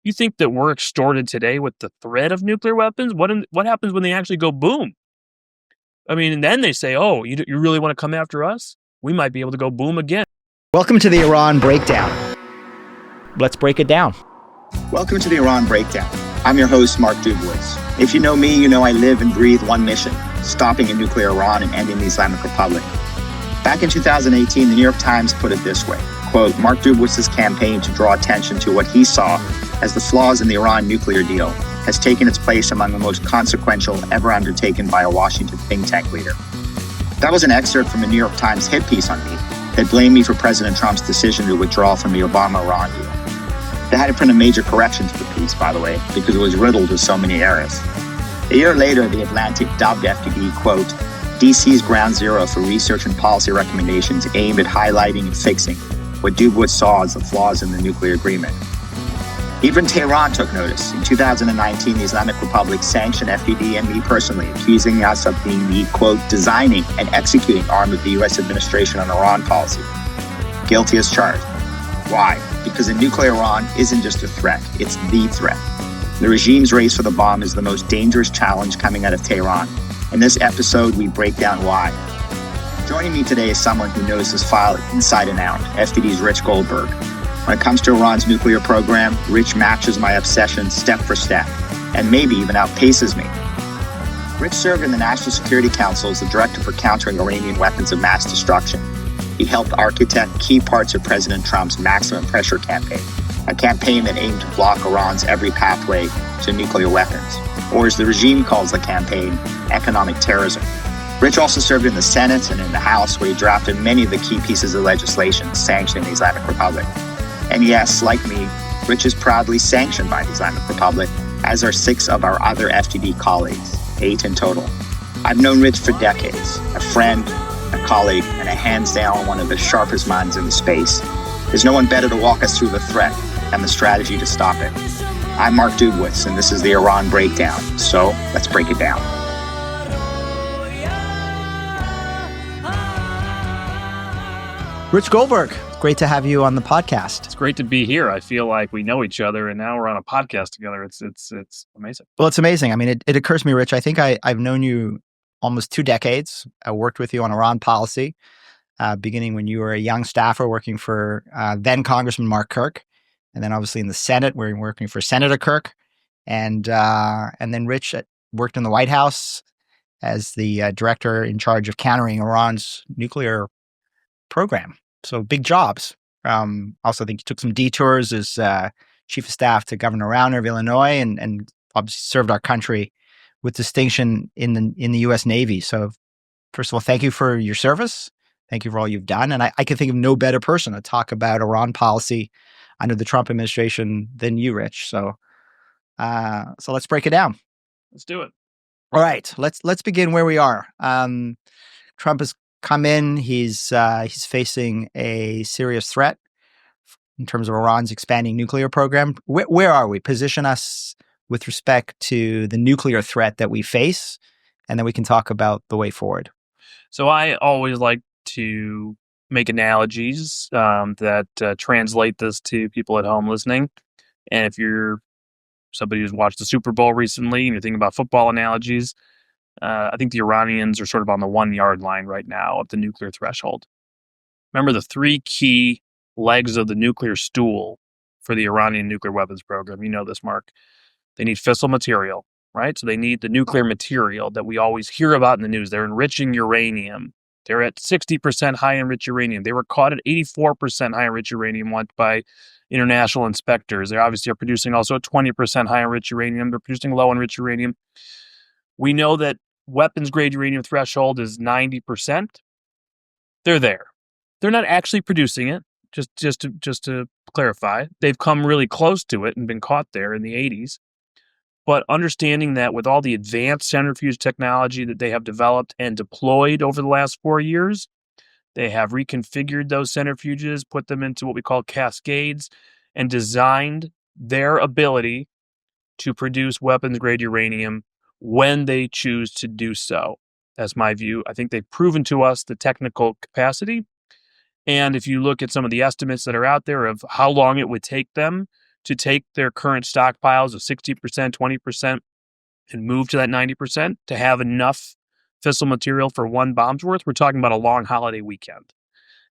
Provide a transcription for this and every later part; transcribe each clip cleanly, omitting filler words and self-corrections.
You think that we're extorted today with the threat of nuclear weapons? What happens when they actually go boom? I mean, and then they say, oh, you really want to come after us? We might be able to go boom again. Welcome to the Iran Breakdown. Let's break it down. Welcome to the Iran Breakdown. I'm your host, Mark Dubowitz. If you know me, you know I live and breathe one mission: stopping a nuclear Iran and ending the Islamic Republic. Back in 2018, the New York Times put it this way, quote, Mark Dubowitz's campaign to draw attention to what he saw as the flaws in the Iran nuclear deal has taken its place among the most consequential ever undertaken by a Washington think tank leader. That was an excerpt from a New York Times hit piece on me that blamed me for President Trump's decision to withdraw from the Obama-Iran deal. They had to print a major correction to the piece, by the way, because it was riddled with so many errors. A year later, The Atlantic dubbed FDD, quote, DC's ground zero for research and policy recommendations aimed at highlighting and fixing what Dubowitz saw as the flaws in the nuclear agreement. Even Tehran took notice. In 2019, the Islamic Republic sanctioned FDD and me personally, accusing us of being the, quote, designing and executing arm of the U.S. administration on Iran policy. Guilty as charged. Why? Because a nuclear Iran isn't just a threat, it's the threat. The regime's race for the bomb is the most dangerous challenge coming out of Tehran. In this episode, we break down why. Joining me today is someone who knows this file inside and out, FDD's Rich Goldberg. When it comes to Iran's nuclear program, Rich matches my obsession step for step, and maybe even outpaces me. Rich served in the National Security Council as the Director for Countering Iranian Weapons of Mass Destruction. He helped architect key parts of President Trump's maximum pressure campaign, a campaign that aimed to block Iran's every pathway to nuclear weapons, or as the regime calls the campaign, economic terrorism. Rich also served in the Senate and in the House, where he drafted many of the key pieces of legislation sanctioning the Islamic Republic. And yes, like me, Rich is proudly sanctioned by the Islamic Republic, as are 6 of our other FDD colleagues, 8 in total. I've known Rich for decades, a friend, a colleague, and a hands down one of the sharpest minds in the space. There's no one better to walk us through the threat and the strategy to stop it. I'm Mark Dubowitz, and this is the Iran Breakdown. So let's break it down. Rich Goldberg, great to have you on the podcast. It's great to be here. I feel like we know each other, and now we're on a podcast together. It's amazing. Well, it's amazing. I mean, it occurs to me, Rich, I think I've known you almost 2 decades. I worked with you on Iran policy, beginning when you were a young staffer working for then Congressman Mark Kirk, and then obviously in the Senate, where you're working for Senator Kirk, and then Rich worked in the White House as the director in charge of countering Iran's nuclear program. So big jobs. Also, think you took some detours as chief of staff to Governor Rauner of Illinois, and obviously served our country with distinction in the U.S. Navy. So, first of all, thank you for your service. Thank you for all you've done. And I can think of no better person to talk about Iran policy under the Trump administration than you, Rich. So let's break it down. Let's do it. All right, let's begin where we are. Trump has come in. He's facing a serious threat in terms of Iran's expanding nuclear program. Where are we? Position us with respect to the nuclear threat that we face, and then we can talk about the way forward. So I always like to make analogies that translate this to people at home listening. And if you're somebody who's watched the Super Bowl recently and you're thinking about football analogies, I think the Iranians are sort of on the 1-yard line right now of the nuclear threshold. Remember the 3 key legs of the nuclear stool for the Iranian nuclear weapons program. You know this, Mark. They need fissile material, right? So they need the nuclear material that we always hear about in the news. They're enriching uranium. They're at 60% high enriched uranium. They were caught at 84% high enriched uranium once by international inspectors. They obviously are producing also 20% high enriched uranium. They're producing low enriched uranium. We know that weapons grade uranium threshold is 90%. They're there. They're not actually producing it. Just to clarify, they've come really close to it and been caught there in the 80s. But understanding that with all the advanced centrifuge technology that they have developed and deployed over the last 4 years, they have reconfigured those centrifuges, put them into what we call cascades, and designed their ability to produce weapons-grade uranium when they choose to do so. That's my view. I think they've proven to us the technical capacity. And if you look at some of the estimates that are out there of how long it would take them to take their current stockpiles of 60%, 20%, and move to that 90% to have enough fissile material for one bomb's worth, we're talking about a long holiday weekend.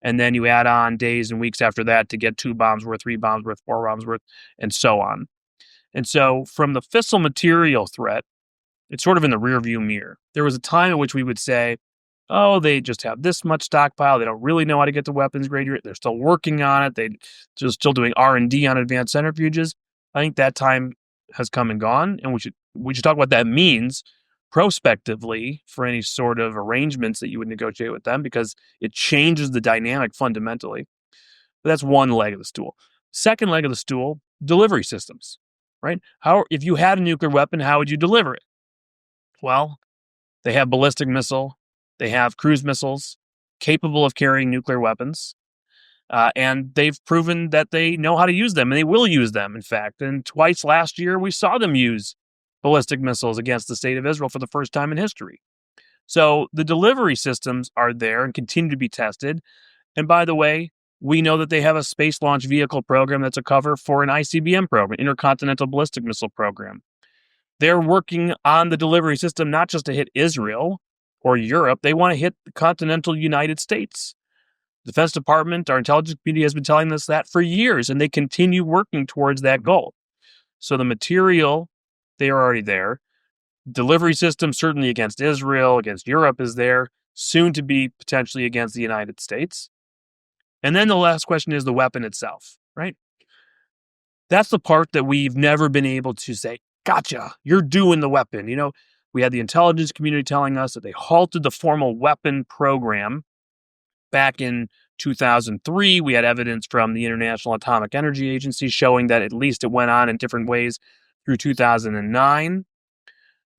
And then you add on days and weeks after that to get 2 bombs worth, 3 bombs worth, 4 bombs worth, and so on. And so from the fissile material threat, it's sort of in the rearview mirror. There was a time in which we would say, oh, they just have this much stockpile. They don't really know how to get to weapons grade. They're still working on it. They're still doing R&D on advanced centrifuges. I think that time has come and gone, and we should talk what that means prospectively for any sort of arrangements that you would negotiate with them, because it changes the dynamic fundamentally. But that's one leg of the stool. Second leg of the stool, delivery systems, right? If you had a nuclear weapon, how would you deliver it? Well, they have ballistic missile, they have cruise missiles capable of carrying nuclear weapons, and they've proven that they know how to use them, and they will use them, in fact. And twice last year, we saw them use ballistic missiles against the state of Israel for the first time in history. So the delivery systems are there and continue to be tested. And by the way, we know that they have a space launch vehicle program that's a cover for an ICBM program, Intercontinental Ballistic Missile Program. They're working on the delivery system not just to hit Israel or Europe. They want to hit the continental United States. The Defense Department, our intelligence community has been telling us that for years, and they continue working towards that goal. So the material, they are already there. Delivery system, certainly against Israel, against Europe, is there, soon to be potentially against the United States. And then the last question is the weapon itself, right? That's the part that we've never been able to say, gotcha, you're doing the weapon. We had the intelligence community telling us that they halted the formal weapon program back in 2003. We had evidence from the International Atomic Energy Agency showing that at least it went on in different ways through 2009.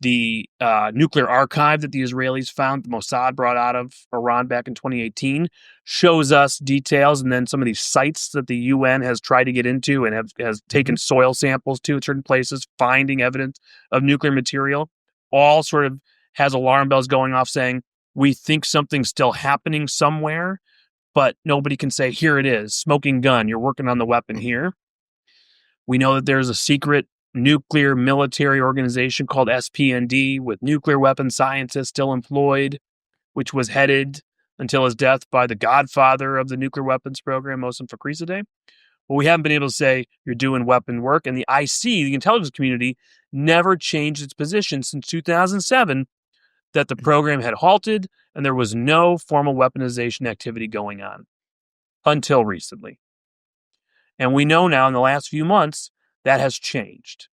The nuclear archive that the Israelis found, the Mossad brought out of Iran back in 2018, shows us details, and then some of these sites that the UN has tried to get into and has taken soil samples to at certain places, finding evidence of nuclear material, all sort of has alarm bells going off saying, we think something's still happening somewhere, but nobody can say, here it is, smoking gun, you're working on the weapon here. We know that there's a secret nuclear military organization called SPND with nuclear weapons scientists still employed, which was headed until his death by the godfather of the nuclear weapons program, Mohsen Fakhrizadeh. Well, we haven't been able to say you're doing weapon work. And the IC, the intelligence community, never changed its position since 2007 that the program had halted and there was no formal weaponization activity going on until recently. And we know now in the last few months that has changed.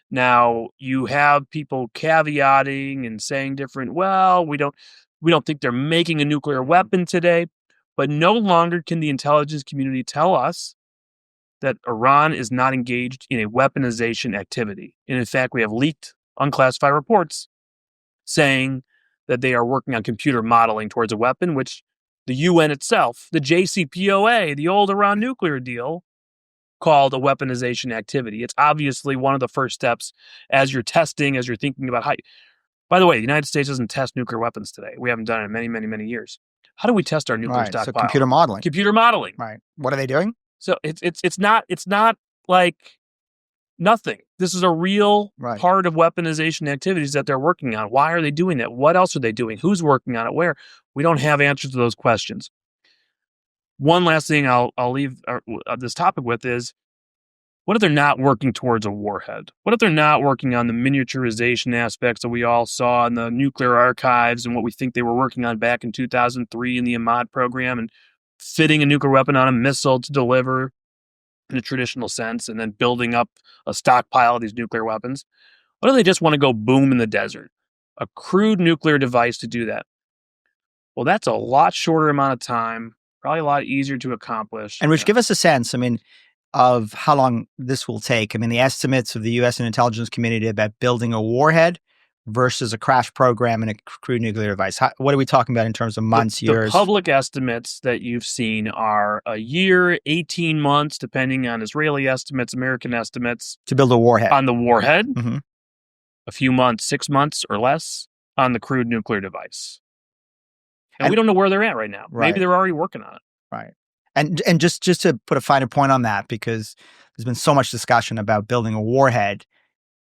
Now, you have people caveating and saying different, well, we don't think they're making a nuclear weapon today, but no longer can the intelligence community tell us that Iran is not engaged in a weaponization activity. And in fact, we have leaked unclassified reports saying that they are working on computer modeling towards a weapon, which the UN itself, the JCPOA, the old Iran nuclear deal, called a weaponization activity. It's obviously one of the first steps as you're thinking about how. By the way, the United States doesn't test nuclear weapons today. We haven't done it in many, many, many years. How do we test our nuclear stockpile? So computer modeling. Computer modeling. Right. What are they doing? So it's not like nothing. This is a real part of weaponization activities that they're working on. Why are they doing that? What else are they doing? Who's working on it? Where? We don't have answers to those questions. One last thing I'll leave this topic with is, what if they're not working towards a warhead? What if they're not working on the miniaturization aspects that we all saw in the nuclear archives and what we think they were working on back in 2003 in the Ahmad program and fitting a nuclear weapon on a missile to deliver in a traditional sense and then building up a stockpile of these nuclear weapons? What if they just want to go boom in the desert? A crude nuclear device to do that. Well, that's a lot shorter amount of time, probably a lot easier to accomplish. And which give us a sense, of how long this will take. The estimates of the U.S. and intelligence community about building a warhead versus a crash program and a crude nuclear device. What are we talking about in terms of months, years? The public estimates that you've seen are a year, 18 months, depending on Israeli estimates, American estimates. To build a warhead. On the warhead. Mm-hmm. A few months, 6 months or less on the crude nuclear device. And we don't know where they're at right now. Maybe they're already working on it. Right. And just to put a finer point on that, because there's been so much discussion about building a warhead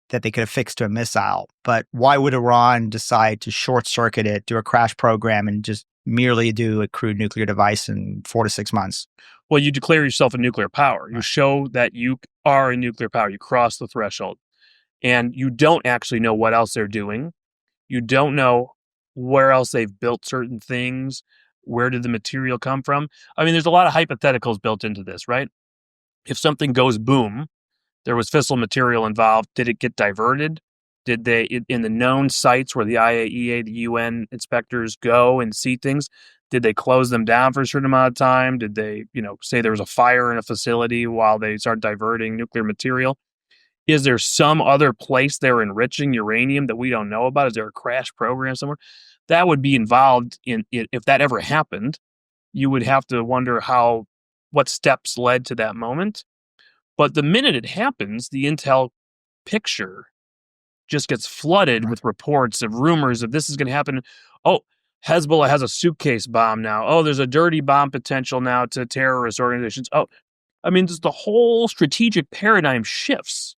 that they could have fixed to a missile. But why would Iran decide to short circuit it, do a crash program, and just merely do a crude nuclear device in 4 to 6 months? Well, you declare yourself a nuclear power. You show that you are a nuclear power. You cross the threshold. And you don't actually know what else they're doing. You don't know where else they've built certain things. Where did the material come from? I mean, there's a lot of hypotheticals built into this, right? If something goes boom, there was fissile material involved. Did it get diverted? Did they, in the known sites where the IAEA, the UN inspectors go and see things, did they close them down for a certain amount of time? Did they, say there was a fire in a facility while they start diverting nuclear material? Is there some other place they're enriching uranium that we don't know about? Is there a crash program somewhere? That would be involved in it. If that ever happened, you would have to wonder what steps led to that moment. But the minute it happens, the intel picture just gets flooded with reports of rumors of this is going to happen. Oh, Hezbollah has a suitcase bomb now. Oh, there's a dirty bomb potential now to terrorist organizations. Oh, I mean, just the whole strategic paradigm shifts.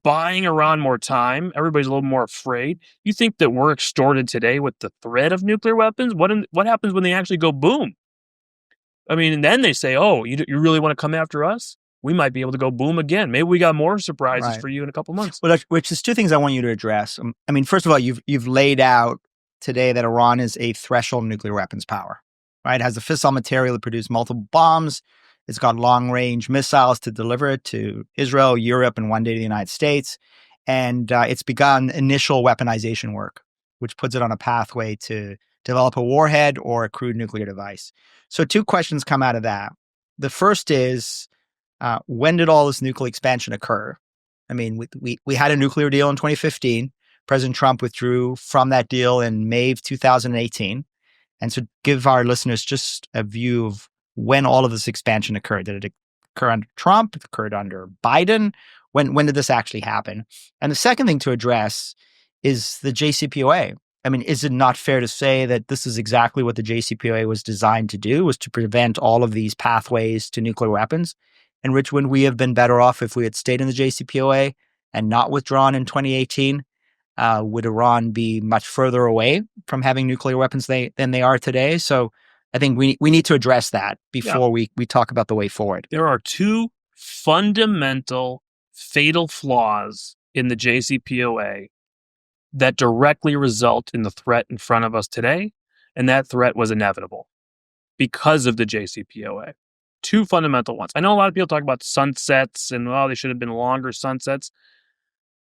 Buying Iran more time. Everybody's a little more afraid. You think that we're extorted today with the threat of nuclear weapons? What happens when they actually go boom? I mean, and then they say, oh, you really want to come after us? We might be able to go boom again. Maybe we got more surprises for you in a couple months. Well, which is two things I want you to address. I mean, first of all, you've laid out today that Iran is a threshold nuclear weapons power, right? It has the fissile material to produce multiple bombs. It's got long-range missiles to deliver it to Israel, Europe, and one day to the United States. And it's begun initial weaponization work, which puts it on a pathway to develop a warhead or a crude nuclear device. So two questions come out of that. The first is, when did all this nuclear expansion occur? I mean, we had a nuclear deal in 2015. President Trump withdrew from that deal in May of 2018. And so give our listeners just a view of when all of this expansion occurred. Did it occur under Trump? It occurred under Biden? When did this actually happen? And the second thing to address is the JCPOA. I mean, is it not fair to say that this is exactly what the JCPOA was designed to do, was to prevent all of these pathways to nuclear weapons? And Rich, wouldn't we have been better off if we had stayed in the JCPOA and not withdrawn in 2018? Would Iran be much further away from having nuclear weapons than they are today? So I think we need to address that before we talk about the way forward. There are two fundamental fatal flaws in the JCPOA that directly result in the threat in front of us today, and that threat was inevitable because of the JCPOA. Two fundamental ones. I know a lot of people talk about sunsets and, they should have been longer sunsets.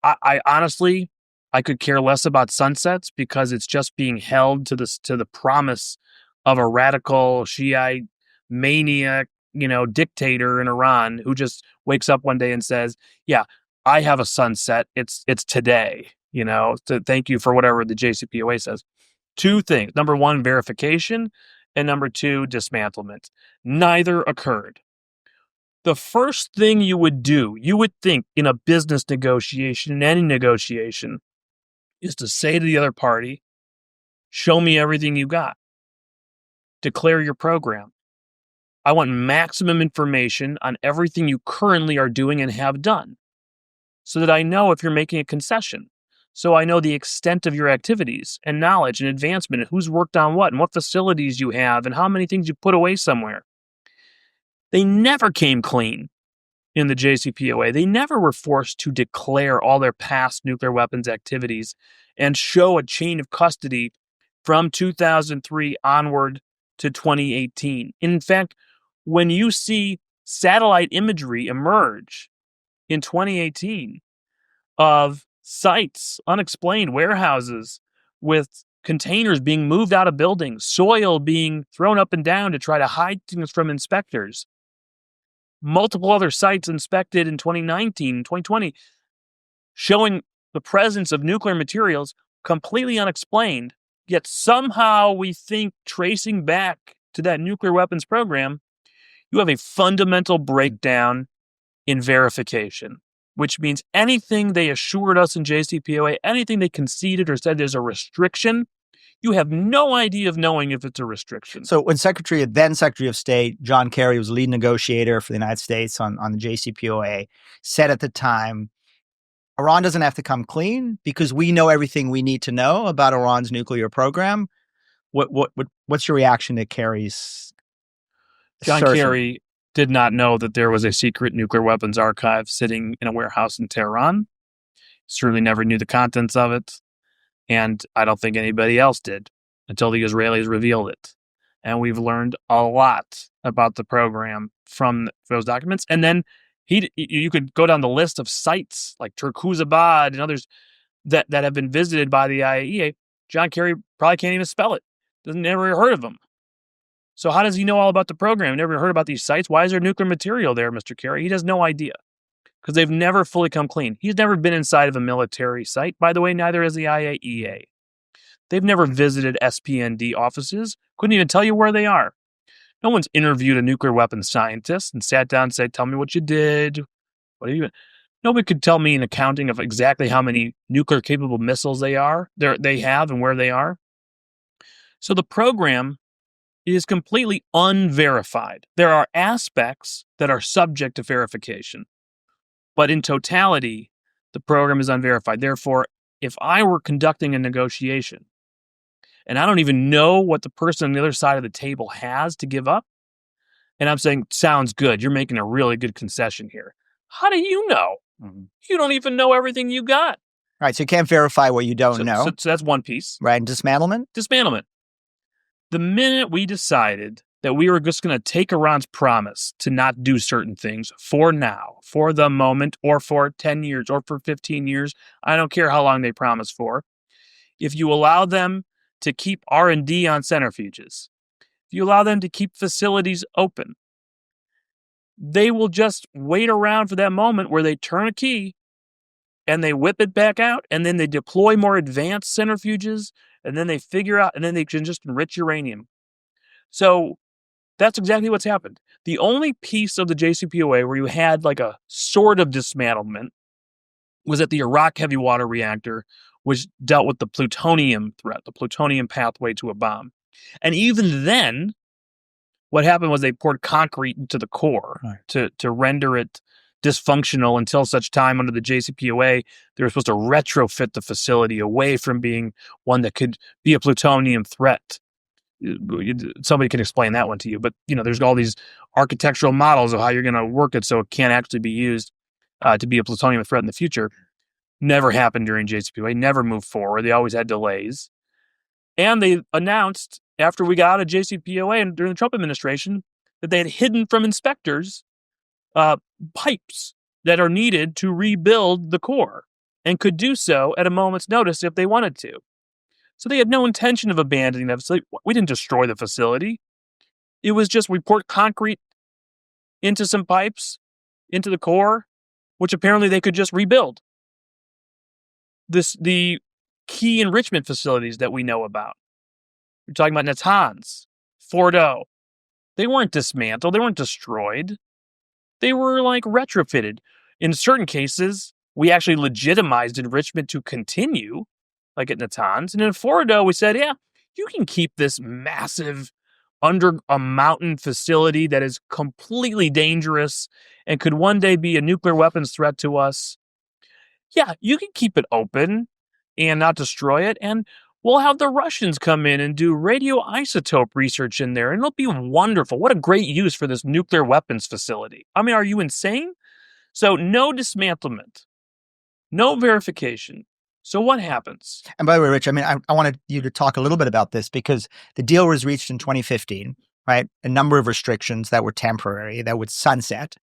I honestly, I could care less about sunsets because it's just being held to the promise of a radical Shiite maniac, dictator in Iran who just wakes up one day and says, yeah, I have a sunset. It's today, to thank you for whatever the JCPOA says. Two things. Number one, verification. And number two, dismantlement. Neither occurred. The first thing you would think in a business negotiation, in any negotiation, is to say to the other party, show me everything you got. Declare your program. I want maximum information on everything you currently are doing and have done so that I know if you're making a concession. So I know the extent of your activities and knowledge and advancement and who's worked on what and what facilities you have and how many things you put away somewhere. They never came clean in the JCPOA. They never were forced to declare all their past nuclear weapons activities and show a chain of custody from 2003 onward to 2018. In fact, when you see satellite imagery emerge in 2018 of sites, unexplained warehouses with containers being moved out of buildings, soil being thrown up and down to try to hide things from inspectors, multiple other sites inspected in 2019, 2020, showing the presence of nuclear materials completely unexplained, yet somehow we think tracing back to that nuclear weapons program, you have a fundamental breakdown in verification, which means anything they assured us in JCPOA, anything they conceded or said there's a restriction, You have no idea of knowing if it's a restriction. So when then Secretary of State John Kerry was lead negotiator for the United States on the JCPOA, said at the time, Iran doesn't have to come clean because we know everything we need to know about Iran's nuclear program. What's your reaction to Kerry's John assertion? Kerry did not know that there was a secret nuclear weapons archive sitting in a warehouse in Tehran. Certainly never knew the contents of it. And I don't think anybody else did until the Israelis revealed it. And we've learned a lot about the program from those documents. And then you could go down the list of sites like Turkuzabad and others that have been visited by the IAEA. John Kerry probably can't even spell it. Never heard of them. So how does he know all about the program? Never heard about these sites? Why is there nuclear material there, Mr. Kerry? He has no idea because they've never fully come clean. He's never been inside of a military site. By the way, neither has the IAEA. They've never visited SPND offices. Couldn't even tell you where they are. No one's interviewed a nuclear weapons scientist and sat down and said, tell me what you did. What have you been? Nobody could tell me an accounting of exactly how many nuclear-capable missiles they have and where they are. So the program is completely unverified. There are aspects that are subject to verification, but in totality, the program is unverified. Therefore, if I were conducting a negotiation and I don't even know what the person on the other side of the table has to give up, and I'm saying, sounds good, you're making a really good concession here. How do you know? Mm-hmm. You don't even know everything you got. Right, so you can't verify what you don't know. So that's one piece. Right, and dismantlement? Dismantlement. The minute we decided that we were just going to take Iran's promise to not do certain things for now, for the moment, or for 10 years, or for 15 years, I don't care how long they promise for. If you allow them to keep R&D on centrifuges, if you allow them to keep facilities open, they will just wait around for that moment where they turn a key and they whip it back out, and then they deploy more advanced centrifuges, and then they figure out, and then they can just enrich uranium. So that's exactly what's happened. The only piece of the JCPOA where you had like a sort of dismantlement was at the Iraq heavy water reactor, which dealt with the plutonium threat, the plutonium pathway to a bomb. And even then, what happened was they poured concrete into the core to render it dysfunctional until such time under the JCPOA, they were supposed to retrofit the facility away from being one that could be a plutonium threat. Somebody can explain that one to you, but there's all these architectural models of how you're going to work it so it can't actually be used to be a plutonium threat in the future. Never happened during JCPOA, never moved forward. They always had delays. And they announced after we got out of JCPOA and during the Trump administration that they had hidden from inspectors pipes that are needed to rebuild the core and could do so at a moment's notice if they wanted to. So they had no intention of abandoning that facility. We didn't destroy the facility. It was just we poured concrete into some pipes, into the core, which apparently they could just rebuild. The key enrichment facilities that we know about. You're talking about Natanz, Fordo. They weren't dismantled. They weren't destroyed. They were like retrofitted. In certain cases, we actually legitimized enrichment to continue, like at Natanz. And in Fordo, we said, yeah, you can keep this massive under a mountain facility that is completely dangerous and could one day be a nuclear weapons threat to us. Yeah, you can keep it open and not destroy it. And we'll have the Russians come in and do radioisotope research in there, and it'll be wonderful. What a great use for this nuclear weapons facility. I mean, are you insane? So no dismantlement, no verification. So what happens? And by the way, Rich, I mean, I wanted you to talk a little bit about this because the deal was reached in 2015, right? A number of restrictions that were temporary, that would sunset.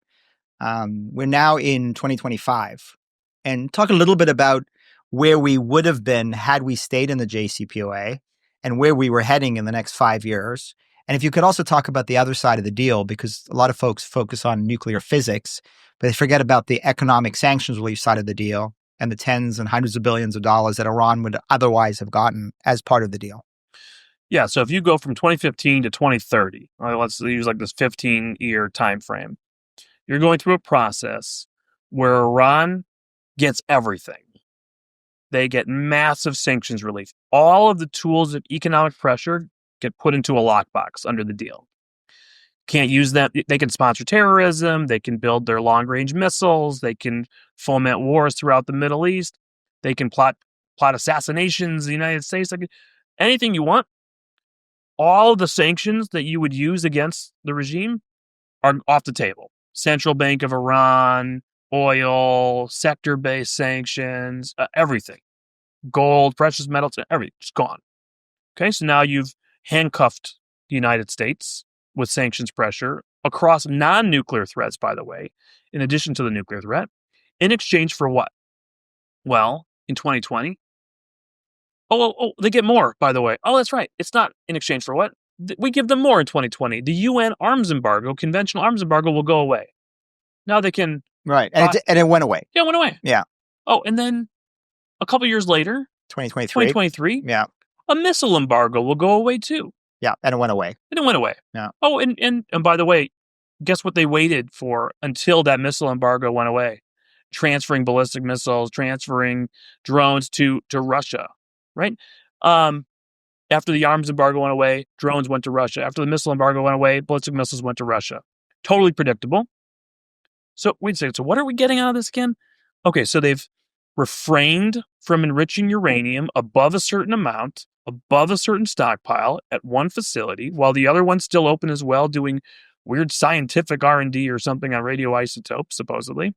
We're now in 2025. And talk a little bit about where we would have been had we stayed in the JCPOA and where we were heading in the next 5 years. And if you could also talk about the other side of the deal, because a lot of folks focus on nuclear physics, but they forget about the economic sanctions relief side of the deal and the tens and hundreds of billions of dollars that Iran would otherwise have gotten as part of the deal. Yeah, so if you go from 2015 to 2030, let's use like this 15-year time frame, you're going through a process where Iran gets everything. they get massive sanctions relief. All of the tools of economic pressure get put into a lockbox under the deal. Can't use them. They can sponsor terrorism. They can build their long-range missiles. They can foment wars throughout the Middle East. They can plot assassinations in the United States. Like, anything you want. All of the sanctions that you would use against the regime are off the table. Central Bank of Iran, oil, sector-based sanctions, everything. Gold, precious metals, everything, just gone. Okay, so now you've handcuffed the United States with sanctions pressure across non-nuclear threats, by the way, in addition to the nuclear threat, in exchange for what? Well, in 2020, they get more, by the way. Oh, that's right. It's not in exchange for what? We give them more in 2020. The UN arms embargo, conventional arms embargo, will go away. Now they can... Right, and it went away. Yeah, it went away. Yeah. Oh, and then a couple years later, 2023. Yeah. A missile embargo will go away too. Yeah, and it went away. Yeah. Oh, and by the way, guess what they waited for until that missile embargo went away? Transferring ballistic missiles, transferring drones to Russia, right? After the arms embargo went away, drones went to Russia. After the missile embargo went away, ballistic missiles went to Russia. Totally predictable. So wait a second. So what are we getting out of this again? Okay, so they've refrained from enriching uranium above a certain amount, above a certain stockpile at one facility, while the other one's still open as well, doing weird scientific R&D or something on radioisotopes, supposedly.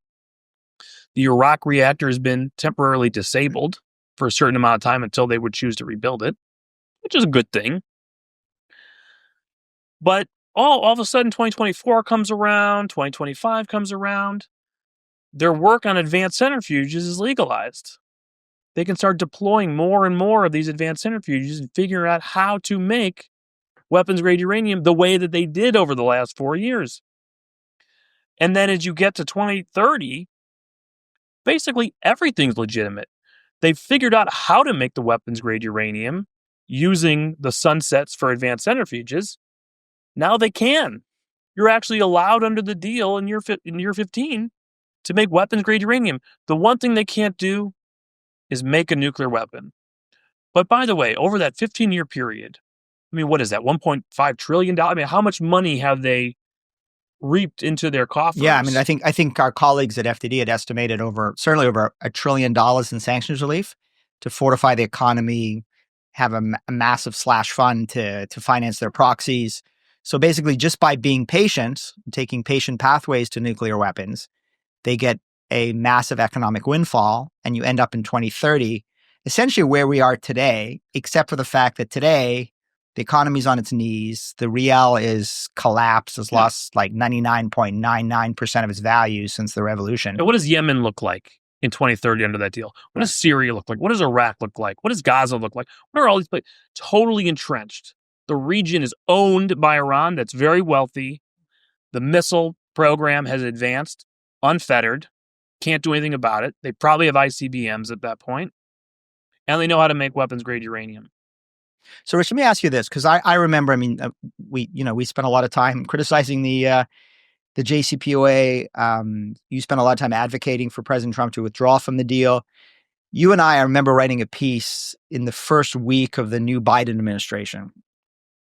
The Iraq reactor has been temporarily disabled for a certain amount of time until they would choose to rebuild it, which is a good thing. But all of a sudden, 2024 comes around, 2025 comes around. Their work on advanced centrifuges is legalized. They can start deploying more and more of these advanced centrifuges and figure out how to make weapons-grade uranium the way that they did over the last 4 years. And then as you get to 2030, basically everything's legitimate. They've figured out how to make the weapons-grade uranium using the sunsets for advanced centrifuges. Now they can. You're actually allowed under the deal in year 15 to make weapons-grade uranium. The one thing they can't do is make a nuclear weapon. But by the way, over that 15-year period, I mean, what is that, $1.5 trillion? I mean, how much money have they reaped into their coffers? Yeah, I mean, I think our colleagues at FDD had estimated certainly over $1 trillion in sanctions relief to fortify the economy, have a massive slash fund to finance their proxies. So basically, just by being patient, taking patient pathways to nuclear weapons, they get a massive economic windfall, and you end up in 2030, essentially where we are today, except for the fact that today, the economy's on its knees, the rial is collapsed, has lost like 99.99% of its value since the revolution. And what does Yemen look like in 2030 under that deal? What does Syria look like? What does Iraq look like? What does Gaza look like? What are all these places? Totally entrenched. The region is owned by Iran that's very wealthy. The missile program has advanced unfettered. Can't do anything about it. They probably have ICBMs at that point. And they know how to make weapons-grade uranium. So, Rich, let me ask you this, because I remember, I mean, we spent a lot of time criticizing the JCPOA. You spent a lot of time advocating for President Trump to withdraw from the deal. You and I remember writing a piece in the first week of the new Biden administration,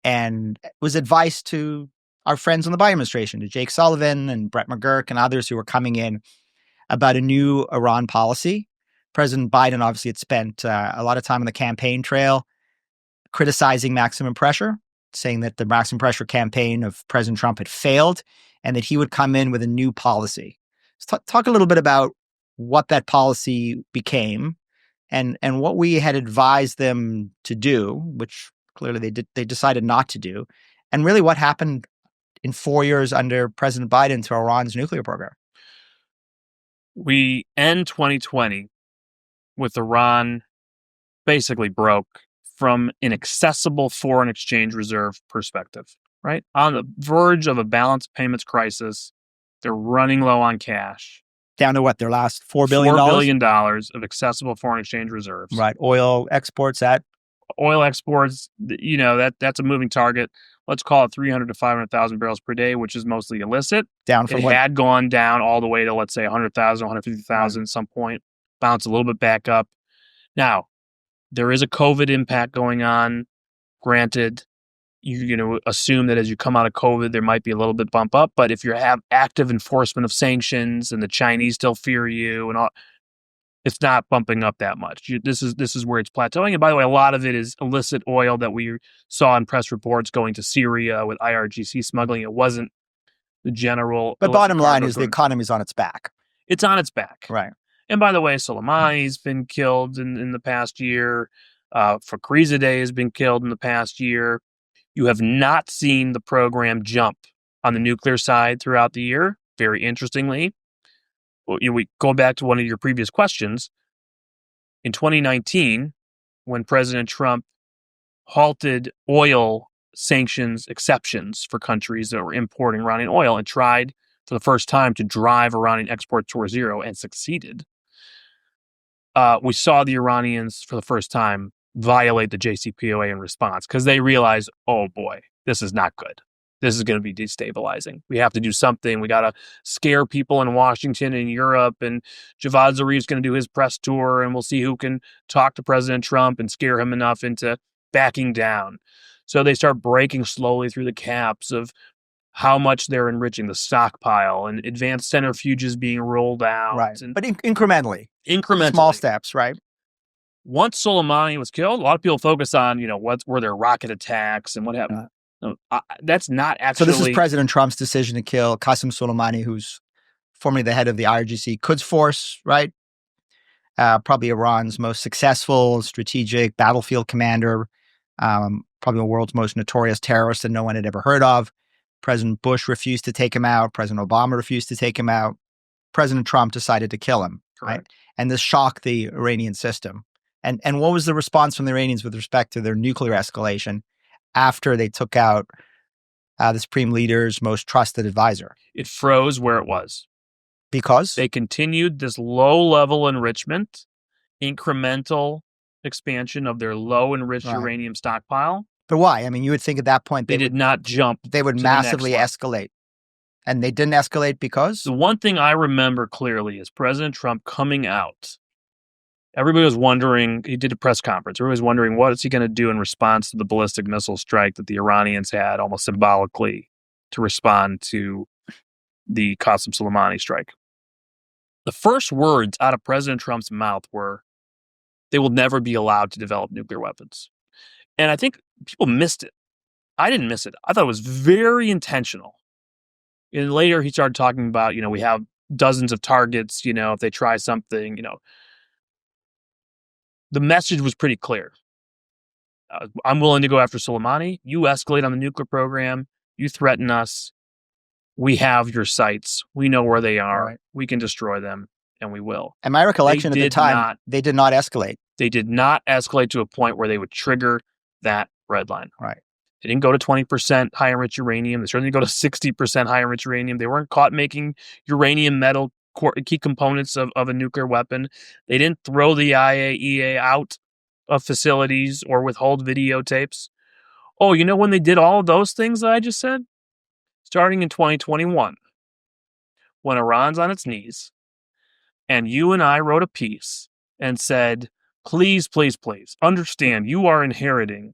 and it was advice to our friends in the Biden administration, to Jake Sullivan and Brett McGurk and others who were coming in about a new Iran policy. President Biden obviously had spent a lot of time on the campaign trail criticizing maximum pressure, saying that the maximum pressure campaign of President Trump had failed and that he would come in with a new policy. So talk a little bit about what that policy became and what we had advised them to do, which clearly they decided not to do, and really what happened in 4 years under President Biden to Iran's nuclear program. We end 2020 with Iran basically broke from an accessible foreign exchange reserve perspective, right? On the verge of a balance payments crisis. They're running low on cash. Down to what, their last $4 billion? $4 billion of accessible foreign exchange reserves. Right. Oil exports, that's a moving target. Let's call it 300 to 500,000 barrels per day, which is mostly illicit. Down from It had gone down all the way to, let's say, 100,000, 150,000 at some point. Bounced a little bit back up. Now, there is a COVID impact going on. Granted, you assume that as you come out of COVID, there might be a little bit bump up. But if you have active enforcement of sanctions and the Chinese still fear you and all, it's not bumping up that much. This is where it's plateauing. And by the way, a lot of it is illicit oil that we saw in press reports going to Syria with IRGC smuggling. It wasn't the general. But bottom line is the economy's on its back. It's on its back. Right. And by the way, Soleimani's been killed in the past year. Fakhrizadeh has been killed in the past year. You have not seen the program jump on the nuclear side throughout the year. Very interestingly, we go back to one of your previous questions. In 2019, when President Trump halted oil sanctions exceptions for countries that were importing Iranian oil and tried for the first time to drive Iranian exports towards zero and succeeded, we saw the Iranians for the first time violate the JCPOA in response because they realized, oh boy, this is not good. This is going to be destabilizing. We have to do something. We got to scare people in Washington and Europe. And Javad Zarif's going to do his press tour, and we'll see who can talk to President Trump and scare him enough into backing down. So they start breaking slowly through the caps of how much they're enriching the stockpile and advanced centrifuges being rolled out. Right. And but incrementally. Incrementally. Small steps, right? Once Soleimani was killed, a lot of people focus on, what were their rocket attacks and what happened. No, that's not actually. So this is President Trump's decision to kill Qasem Soleimani, who's formerly the head of the IRGC Quds Force, right? Probably Iran's most successful strategic battlefield commander, probably the world's most notorious terrorist that no one had ever heard of. President Bush refused to take him out. President Obama refused to take him out. President Trump decided to kill him, Correct. Right? And this shocked the Iranian system. And what was the response from the Iranians with respect to their nuclear escalation after they took out the Supreme Leader's most trusted advisor? It froze where it was. Because? They continued this low-level enrichment, incremental expansion of their low-enriched uranium stockpile. But why? I mean, you would think at that point they did not jump. They would massively escalate. And they didn't escalate because? The one thing I remember clearly is President Trump coming out. Everybody was wondering, he did a press conference, everybody was wondering what is he going to do in response to the ballistic missile strike that the Iranians had almost symbolically to respond to the Qasem Soleimani strike. The first words out of President Trump's mouth were, they will never be allowed to develop nuclear weapons. And I think people missed it. I didn't miss it. I thought it was very intentional. And later he started talking about, we have dozens of targets, if they try something, The message was pretty clear. I'm willing to go after Soleimani. You escalate on the nuclear program. You threaten us. We have your sites. We know where they are. Right. We can destroy them, and we will. And my recollection at the time, they did not escalate. They did not escalate to a point where they would trigger that red line. Right. They didn't go to 20% high enriched uranium. They certainly didn't go to 60% high enriched uranium. They weren't caught making uranium metal key components of a nuclear weapon. They didn't throw the IAEA out of facilities or withhold videotapes. Oh, when they did all of those things that I just said? Starting in 2021, when Iran's on its knees, and you and I wrote a piece and said, please, please, please, understand you are inheriting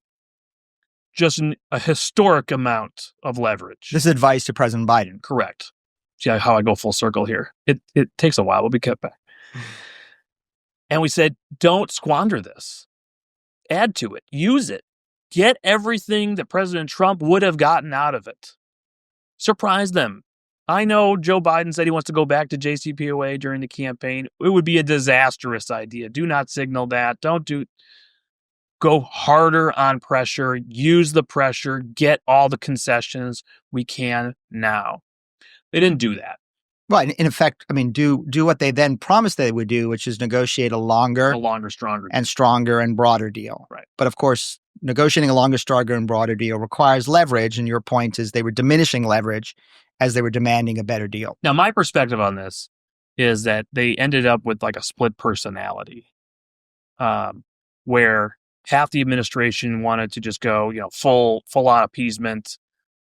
just a historic amount of leverage. This is advice to President Biden. Correct. See how I go full circle here. It takes a while. We'll be kept back. And we said, don't squander this. Add to it. Use it. Get everything that President Trump would have gotten out of it. Surprise them. I know Joe Biden said he wants to go back to JCPOA during the campaign. It would be a disastrous idea. Do not signal that. Go harder on pressure. Use the pressure. Get all the concessions we can now. They didn't do that. Well, in effect, do what they then promised they would do, which is negotiate a longer, stronger and broader deal. Right. But of course, negotiating a longer, stronger and broader deal requires leverage. And your point is they were diminishing leverage as they were demanding a better deal. Now, my perspective on this is that they ended up with like a split personality, where half the administration wanted to just go, full on appeasement.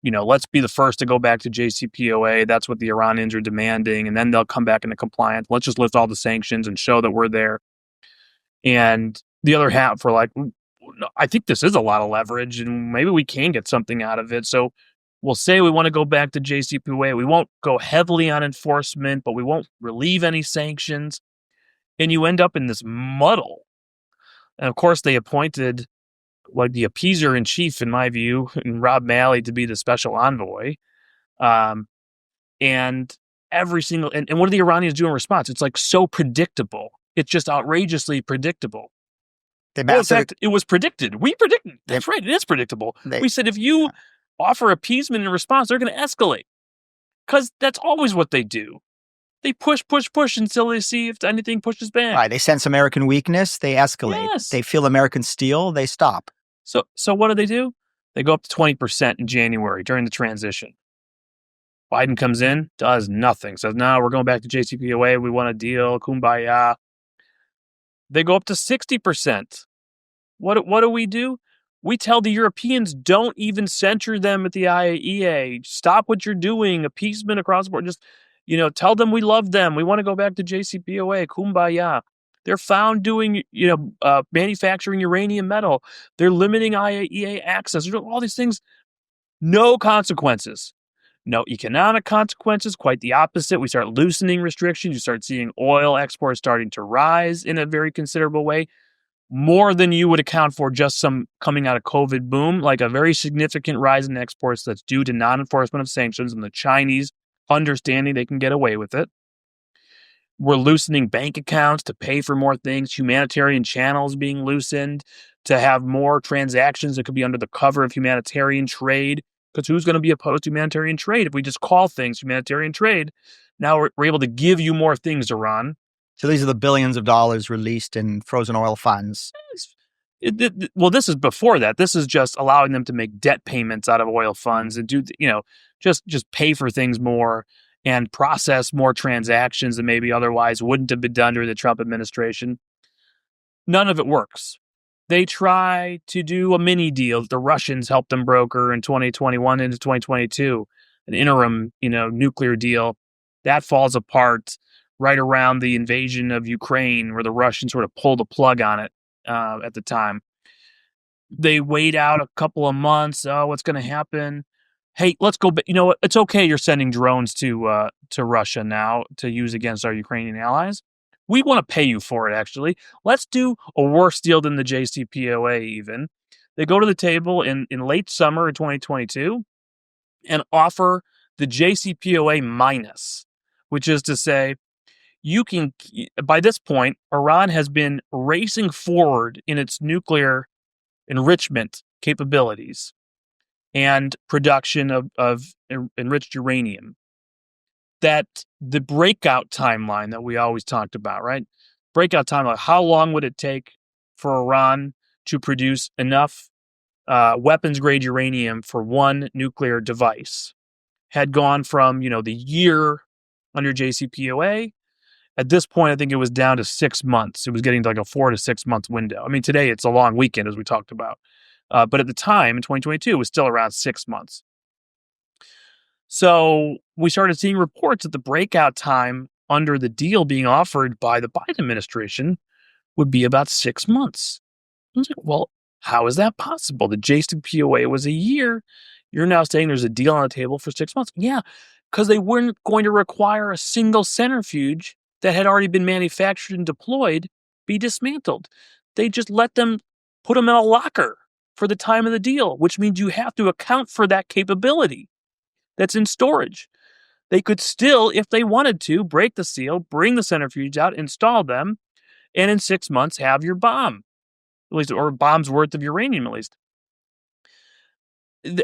Let's be the first to go back to JCPOA. That's what the Iranians are demanding. And then they'll come back into compliance. Let's just lift all the sanctions and show that we're there. And the other half were like, "No, I think this is a lot of leverage and maybe we can get something out of it. So we'll say we want to go back to JCPOA. We won't go heavily on enforcement, but we won't relieve any sanctions." And you end up in this muddle. And of course, they appointed like the appeaser in chief, in my view, and Rob Malley to be the special envoy. And every single, and what do the Iranians do in response? It's like so predictable. It's just outrageously predictable. Well, in fact, it was predicted. We predicted. That's right. It is predictable. We said if you offer appeasement in response, they're going to escalate. Because that's always what they do. They push until they see if anything pushes back. Right. They sense American weakness, they escalate. Yes. They feel American steel, they stop. So what do? They go up to 20% in January during the transition. Biden comes in, does nothing. Says, no, we're going back to JCPOA. We want a deal. Kumbaya. They go up to 60%. What do? We tell the Europeans, don't even censure them at the IAEA. Stop what you're doing. Appeasement across the board. Just, tell them we love them. We want to go back to JCPOA. Kumbaya. They're found doing, manufacturing uranium metal. They're limiting IAEA access. They're doing all these things. No consequences. No economic consequences. Quite the opposite. We start loosening restrictions. You start seeing oil exports starting to rise in a very considerable way. More than you would account for just some coming out of COVID boom, like a very significant rise in exports that's due to non-enforcement of sanctions and the Chinese understanding they can get away with it. We're loosening bank accounts to pay for more things, humanitarian channels being loosened to have more transactions that could be under the cover of humanitarian trade. Because who's going to be opposed to humanitarian trade if we just call things humanitarian trade? Now we're able to give you more things, Iran. So these are the billions of dollars released in frozen oil funds. Well, this is before that. This is just allowing them to make debt payments out of oil funds and do, just pay for things more and process more transactions that maybe otherwise wouldn't have been done during the Trump administration. None of it works. They try to do a mini deal that the Russians helped them broker in 2021 into 2022, an interim, nuclear deal. That falls apart right around the invasion of Ukraine, where the Russians sort of pulled the plug on it at the time. They wait out a couple of months. Oh, what's going to happen? Hey, let's go. You know what? It's okay. You're sending drones to Russia now to use against our Ukrainian allies. We want to pay you for it, actually. Let's do a worse deal than the JCPOA even. They go to the table in late summer of 2022 and offer the JCPOA minus, which is to say, by this point, Iran has been racing forward in its nuclear enrichment capabilities and production of enriched uranium. That the breakout timeline that we always talked about, right? Breakout timeline. How long would it take for Iran to produce enough weapons-grade uranium for one nuclear device? Had gone from, the year under JCPOA. At this point, I think it was down to 6 months. It was getting to like a 4 to 6 month window. I mean, today it's a long weekend, as we talked about. But at the time, in 2022, it was still around 6 months. So we started seeing reports that the breakout time under the deal being offered by the Biden administration would be about 6 months. I was like, well, how is that possible? The JCPOA was a year. You're now saying there's a deal on the table for 6 months. Yeah, because they weren't going to require a single centrifuge that had already been manufactured and deployed be dismantled. They just let them put them in a locker for the time of the deal, which means you have to account for that capability that's in storage. They could still, if they wanted to, break the seal, bring the centrifuge out, install them, and in 6 months have your bomb, at least, or a bomb's worth of uranium, at least.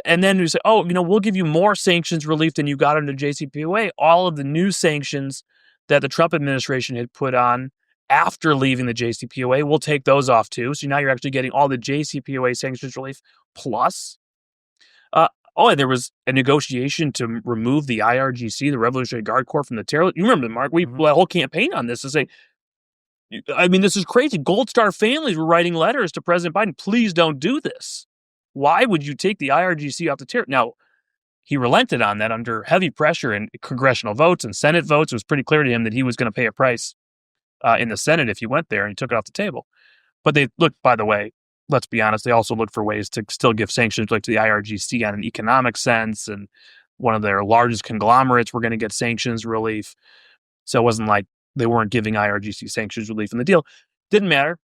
And then we say, we'll give you more sanctions relief than you got under JCPOA. All of the new sanctions that the Trump administration had put on after leaving the JCPOA, we'll take those off too. So now you're actually getting all the JCPOA sanctions relief plus. And there was a negotiation to remove the IRGC, the Revolutionary Guard Corps, from the terror. You remember, Mark, we put a whole campaign on this to say, this is crazy. Gold Star families were writing letters to President Biden, please don't do this. Why would you take the IRGC off the terror? Now, he relented on that under heavy pressure and congressional votes and Senate votes. It was pretty clear to him that he was going to pay a price in the Senate if he went there, and he took it off the table. But they look, by the way, let's be honest, they also look for ways to still give sanctions like to the IRGC on an economic sense, and one of their largest conglomerates were going to get sanctions relief. So it wasn't like they weren't giving IRGC sanctions relief in the deal. Didn't matter.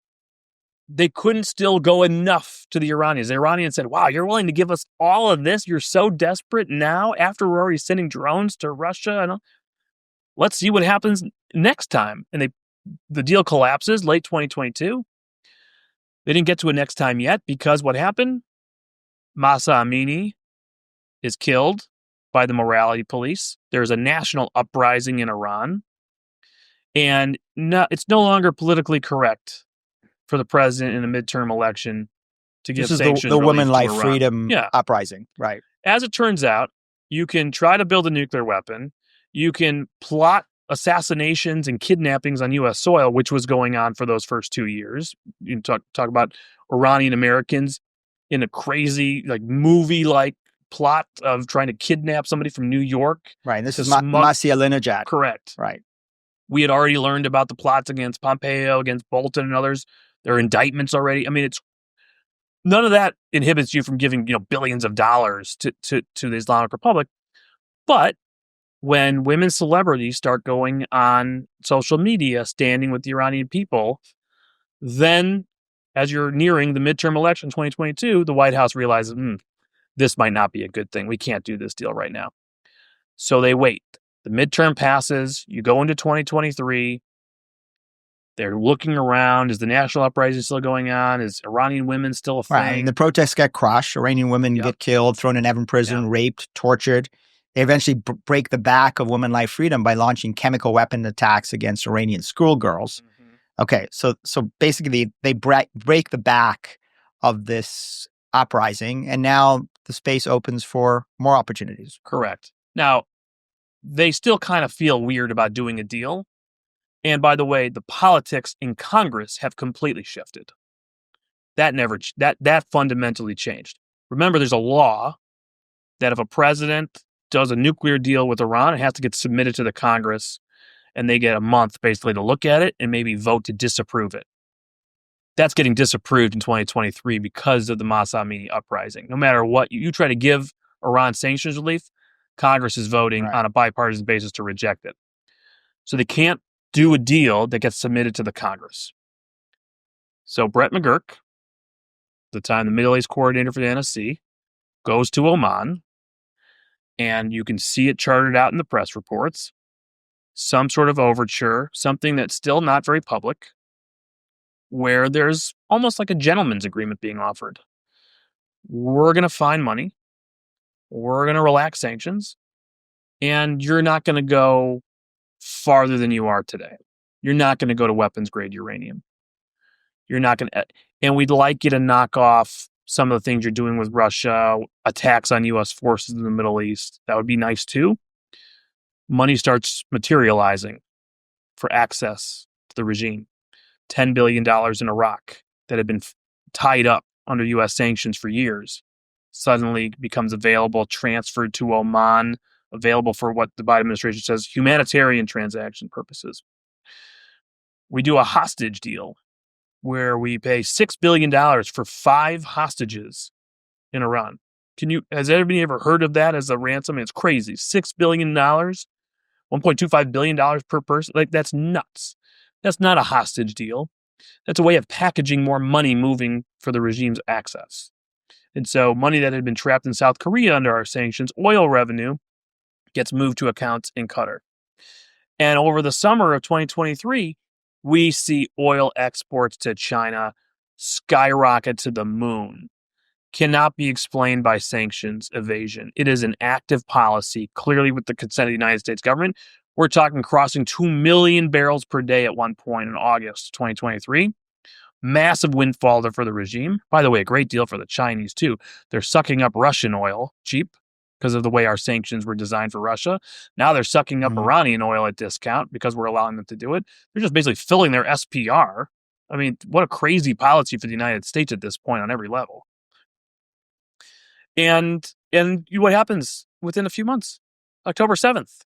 They couldn't still go enough to the Iranians. The Iranians said, wow, you're willing to give us all of this? You're so desperate now after we're already sending drones to Russia? And let's see what happens next time. And the deal collapses late 2022. They didn't get to it next time yet because what happened? Mahsa Amini is killed by the morality police. There's a national uprising in Iran. And it's no longer politically correct for the president in a midterm election to give sanctions This is the Women Life Iran. Freedom uprising, right? As it turns out, you can try to build a nuclear weapon. You can plot assassinations and kidnappings on U.S. soil, which was going on for those first 2 years. You can talk about Iranian Americans in a crazy, like movie-like plot of trying to kidnap somebody from New York. Right. And this is Masih Alinejad. Correct. Right. We had already learned about the plots against Pompeo, against Bolton and others. There are indictments already. I mean, none of that inhibits you from giving, billions of dollars to the Islamic Republic. But when women celebrities start going on social media, standing with the Iranian people, then as you're nearing the midterm election 2022, the White House realizes, this might not be a good thing. We can't do this deal right now. So they wait. The midterm passes. You go into 2023. They're looking around. Is the national uprising still going on? Is Iranian women still a thing? Right. And the protests get crushed. Iranian women get killed, thrown in Evin prison, raped, tortured. They eventually break the back of Women Life Freedom by launching chemical weapon attacks against Iranian schoolgirls. Mm-hmm. Okay, so basically they break the back of this uprising, and now the space opens for more opportunities. Correct. Now, they still kind of feel weird about doing a deal. And by the way, the politics in Congress have completely shifted. That fundamentally changed. Remember, there's a law that if a president does a nuclear deal with Iran, it has to get submitted to the Congress, and they get a month basically to look at it and maybe vote to disapprove it. That's getting disapproved in 2023 because of the Mahsa Amini uprising. No matter what, you try to give Iran sanctions relief, Congress is voting on a bipartisan basis to reject it. So they can't do a deal that gets submitted to the Congress. So Brett McGurk, at the time the Middle East coordinator for the NSC, goes to Oman, and you can see it charted out in the press reports, some sort of overture, something that's still not very public, where there's almost like a gentleman's agreement being offered. We're going to find money. We're going to relax sanctions, and you're not going to go farther than you are today. You're not going to go to weapons-grade uranium. You're not going to, and we'd like you to knock off some of the things you're doing with Russia, attacks on U.S. forces in the Middle East. That would be nice too. Money starts materializing for access to the regime. $10 billion in Iraq that had been tied up under U.S. sanctions for years suddenly becomes available, transferred to Oman, available for what the Biden administration says, humanitarian transaction purposes. We do a hostage deal where we pay $6 billion for 5 hostages in Iran. Has anybody ever heard of that as a ransom? It's crazy. $6 billion, $1.25 billion per person. Like, that's nuts. That's not a hostage deal. That's a way of packaging more money moving for the regime's access. And so money that had been trapped in South Korea under our sanctions, oil revenue, gets moved to accounts in Qatar. And over the summer of 2023, we see oil exports to China skyrocket to the moon. Cannot be explained by sanctions evasion. It is an active policy, clearly with the consent of the United States government. We're talking crossing 2 million barrels per day at one point in August 2023. Massive windfall for the regime. By the way, a great deal for the Chinese too. They're sucking up Russian oil cheap because of the way our sanctions were designed for Russia. Now they're sucking up Iranian oil at discount because we're allowing them to do it. They're just basically filling their SPR. I mean, what a crazy policy for the United States at this point on every level. And what happens within a few months? October 7th.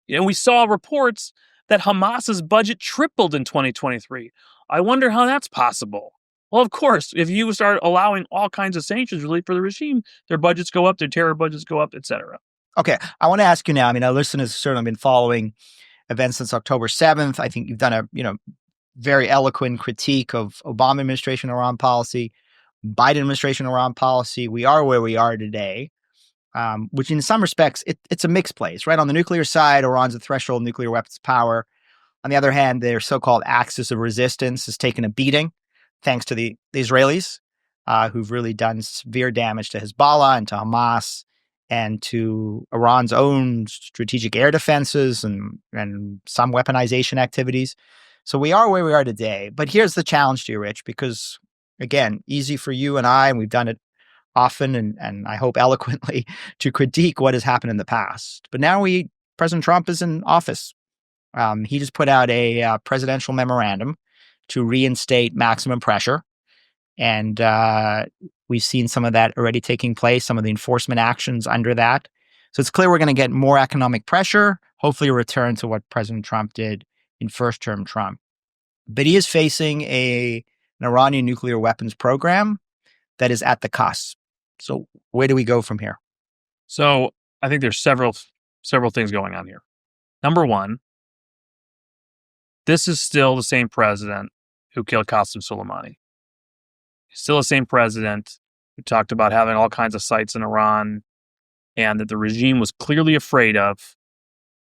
And we saw reports that Hamas's budget tripled in 2023. I wonder how that's possible. Well, of course, if you start allowing all kinds of sanctions relief for the regime, their budgets go up, their terror budgets go up, etc. Okay, I want to ask you now. I mean, our listeners have certainly been following events since October 7th. I think you've done a very eloquent critique of Obama administration Iran policy, Biden administration Iran policy. We are where we are today, which in some respects, it's a mixed place, right? On the nuclear side, Iran's a threshold nuclear weapons power. On the other hand, their so-called axis of resistance has taken a beating, thanks to the Israelis, who've really done severe damage to Hezbollah and to Hamas and to Iran's own strategic air defenses and some weaponization activities. So we are where we are today. But here's the challenge to you, Rich, because, again, easy for you and I, and we've done it often and I hope eloquently, to critique what has happened in the past. But now President Trump is in office. He just put out a presidential memorandum to reinstate maximum pressure. And we've seen some of that already taking place, some of the enforcement actions under that. So it's clear we're going to get more economic pressure, hopefully a return to what President Trump did in first-term Trump. But he is facing an Iranian nuclear weapons program that is at the cusp. So where do we go from here? So I think there's several things going on here. Number one, this is still the same president who killed Qasem Soleimani. He's still the same president who talked about having all kinds of sites in Iran and that the regime was clearly afraid of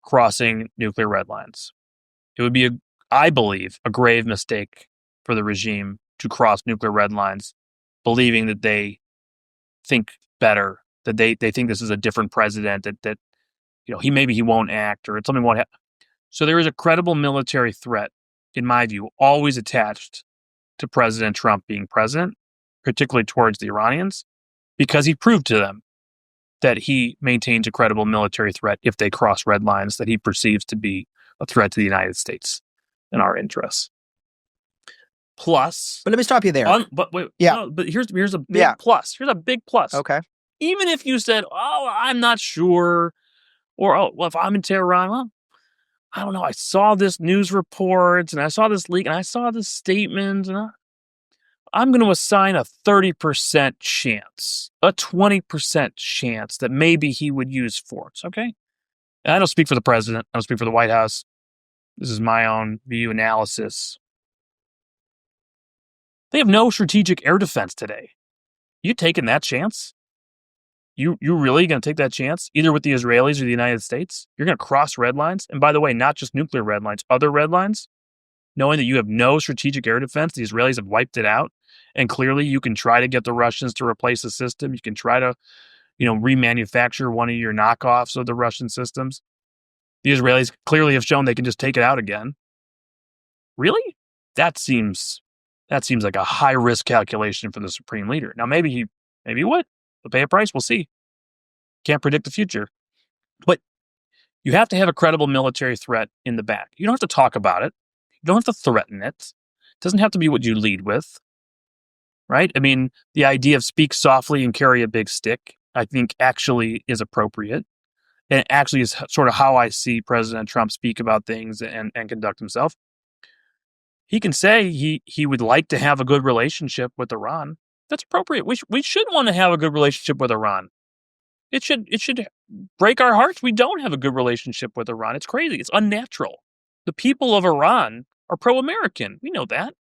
crossing nuclear red lines. It would be, I believe, a grave mistake for the regime to cross nuclear red lines, believing that they think better, that they think this is a different president, that he won't act or something won't happen. So there is a credible military threat, in my view, always attached to President Trump being president, particularly towards the Iranians, because he proved to them that he maintains a credible military threat if they cross red lines that he perceives to be a threat to the United States and our interests. Plus, but let me stop you there. But here's a big plus. Here's a big plus. Okay. Even if you said, "Oh, I'm not sure," or if I'm in Tehran, well, I don't know. I saw this news report and I saw this leak and I saw this statement, and I'm going to assign a 30% chance, a 20% chance that maybe he would use force. Okay. And I don't speak for the president. I don't speak for the White House. This is my own view analysis. They have no strategic air defense today. You taking that chance? You really going to take that chance, either with the Israelis or the United States? You're going to cross red lines? And by the way, not just nuclear red lines, other red lines? Knowing that you have no strategic air defense, the Israelis have wiped it out, and clearly you can try to get the Russians to replace the system. You can try to, remanufacture one of your knockoffs of the Russian systems. The Israelis clearly have shown they can just take it out again. Really? That seems like a high-risk calculation for the supreme leader. Now, maybe he would. He'll pay a price. We'll see. Can't predict the future. But you have to have a credible military threat in the back. You don't have to talk about it. You don't have to threaten it. It doesn't have to be what you lead with, right? I mean, the idea of speak softly and carry a big stick, I think actually is appropriate. And it actually is sort of how I see President Trump speak about things and conduct himself. He can say he would like to have a good relationship with Iran. That's appropriate. We should want to have a good relationship with Iran. It should break our hearts. We don't have a good relationship with Iran. It's crazy. It's unnatural. The people of Iran are pro-American. We know that.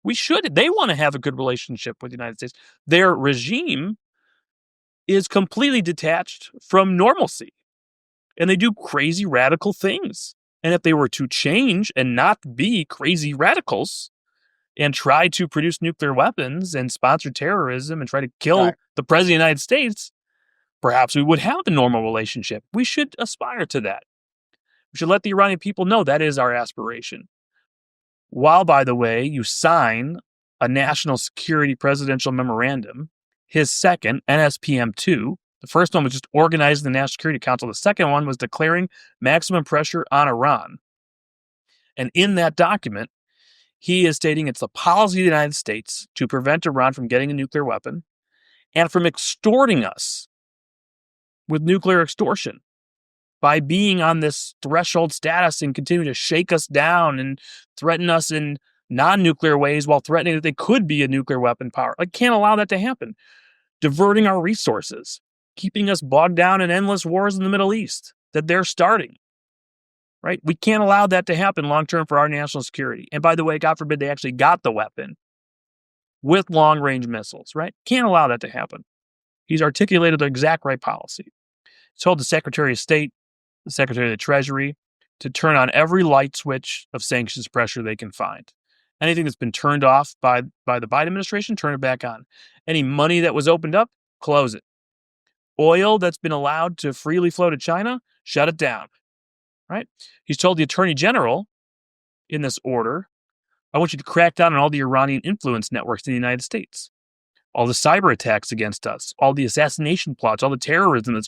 They want to have a good relationship with the United States. Their regime is completely detached from normalcy. And they do crazy radical things. And if they were to change and not be crazy radicals and try to produce nuclear weapons and sponsor terrorism and try to kill the president of the United States, perhaps we would have the normal relationship. We should aspire to that. We should let the Iranian people know that is our aspiration. While, by the way, you sign a national security presidential memorandum, his second, NSPM2, the first one was just organizing the National Security Council. The second one was declaring maximum pressure on Iran. And in that document, he is stating it's the policy of the United States to prevent Iran from getting a nuclear weapon and from extorting us with nuclear extortion by being on this threshold status and continue to shake us down and threaten us in non-nuclear ways while threatening that they could be a nuclear weapon power. Like, can't allow that to happen. Diverting our resources, keeping us bogged down in endless wars in the Middle East that they're starting, right? We can't allow that to happen long-term for our national security. And by the way, God forbid they actually got the weapon with long-range missiles, right? Can't allow that to happen. He's articulated the exact right policy. He's told the Secretary of State, the Secretary of the Treasury, to turn on every light switch of sanctions pressure they can find. Anything that's been turned off by the Biden administration, turn it back on. Any money that was opened up, close it. Oil that's been allowed to freely flow to China, shut it down, right? He's told the Attorney General in this order, I want you to crack down on all the Iranian influence networks in the United States, all the cyber attacks against us, all the assassination plots, all the terrorism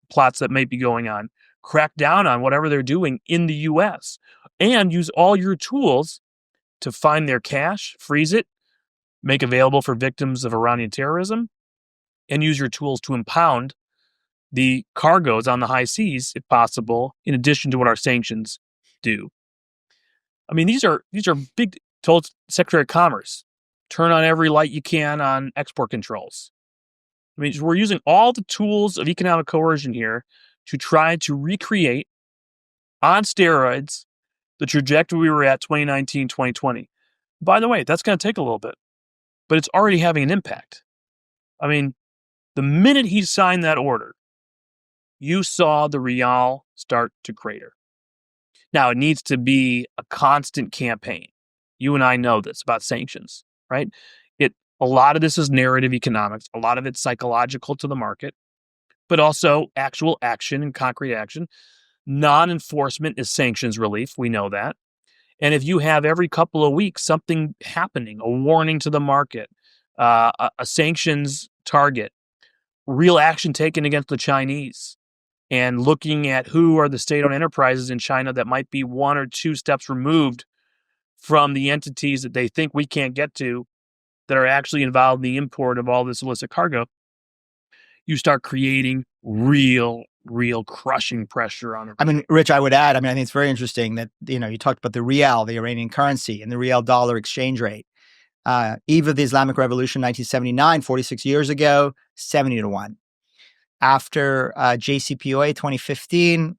plots that may be going on. Crack down on whatever they're doing in the U.S. and use all your tools to find their cash, freeze it, make available for victims of Iranian terrorism, and use your tools to impound the cargoes on the high seas, if possible, in addition to what our sanctions do. I mean, these are big. Told Secretary of Commerce, turn on every light you can on export controls. I mean, we're using all the tools of economic coercion here to try to recreate on steroids the trajectory we were at 2019, 2020. By the way, that's going to take a little bit, but it's already having an impact. I mean, the minute he signed that order, you saw the real start to crater. Now, it needs to be a constant campaign. You and I know this about sanctions, right? A lot of this is narrative economics. A lot of it's psychological to the market, but also actual action and concrete action. Non-enforcement is sanctions relief. We know that. And if you have every couple of weeks something happening, a warning to the market, a sanctions target, real action taken against the Chinese, and looking at who are the state-owned enterprises in China that might be one or two steps removed from the entities that they think we can't get to that are actually involved in the import of all this illicit cargo, you start creating real crushing pressure on it. I mean, Rich, I would add, I think it's very interesting that, you talked about the rial, the Iranian currency, and the rial dollar exchange rate. Eve of the Islamic Revolution, 1979, 46 years ago, 70-1. After JCPOA 2015,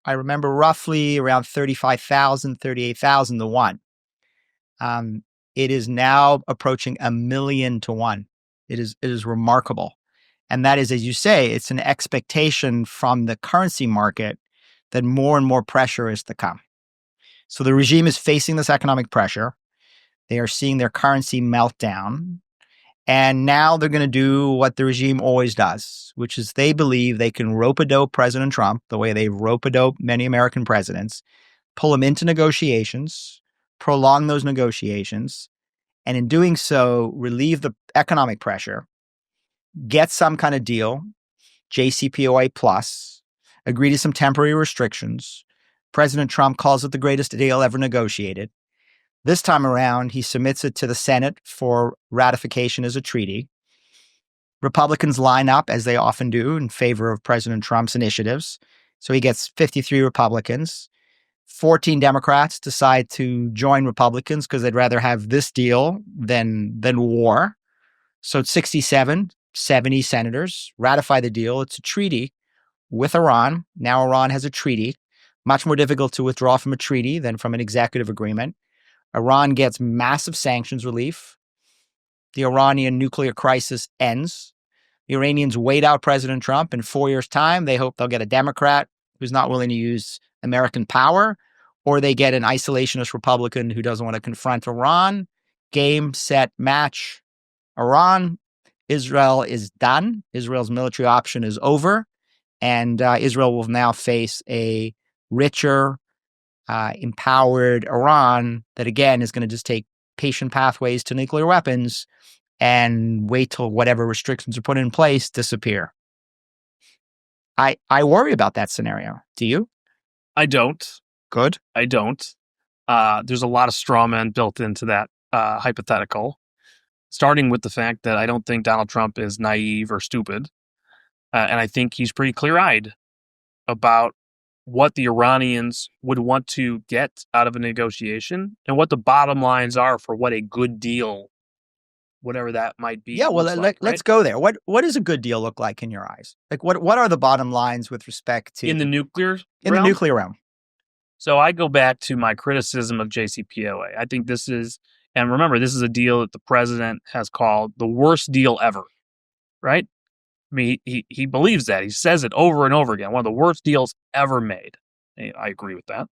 I remember roughly around 35,000, 38,000 to 1. It is now approaching 1,000,000 to 1. It is remarkable. And that is, as you say, it's an expectation from the currency market that more and more pressure is to come. So the regime is facing this economic pressure. They are seeing their currency melt down. And now they're going to do what the regime always does, which is they believe they can rope-a-dope President Trump the way they rope-a-dope many American presidents, pull him into negotiations, prolong those negotiations, and in doing so, relieve the economic pressure, get some kind of deal, JCPOA plus, agree to some temporary restrictions. President Trump calls it the greatest deal ever negotiated. This time around, he submits it to the Senate for ratification as a treaty. Republicans line up, as they often do, in favor of President Trump's initiatives. So he gets 53 Republicans. 14 Democrats decide to join Republicans because they'd rather have this deal than war. So it's 67, 70 senators ratify the deal. It's a treaty with Iran. Now Iran has a treaty. Much more difficult to withdraw from a treaty than from an executive agreement. Iran gets massive sanctions relief. The Iranian nuclear crisis ends. The Iranians wait out President Trump. In 4 years' time, they hope they'll get a Democrat who's not willing to use American power, or they get an isolationist Republican who doesn't want to confront Iran. Game, set, match. Iran, Israel is done. Israel's military option is over. And Israel will now face a richer, empowered Iran that, again, is going to just take patient pathways to nuclear weapons and wait till whatever restrictions are put in place disappear. I worry about that scenario. Do you? I don't. Good. I don't. There's a lot of straw men built into that hypothetical, starting with the fact that I don't think Donald Trump is naive or stupid. And I think he's pretty clear-eyed about what the Iranians would want to get out of a negotiation and what the bottom lines are for what a good deal, whatever that might be. Yeah, well, let's go there. What does a good deal look like in your eyes? Like, what are the bottom lines with respect to in the nuclear the nuclear realm? So I go back to my criticism of JCPOA. I think this is, and remember, this is a deal that the president has called the worst deal ever, right? I mean, he believes that. He says it over and over again. One of the worst deals ever made. I agree with that.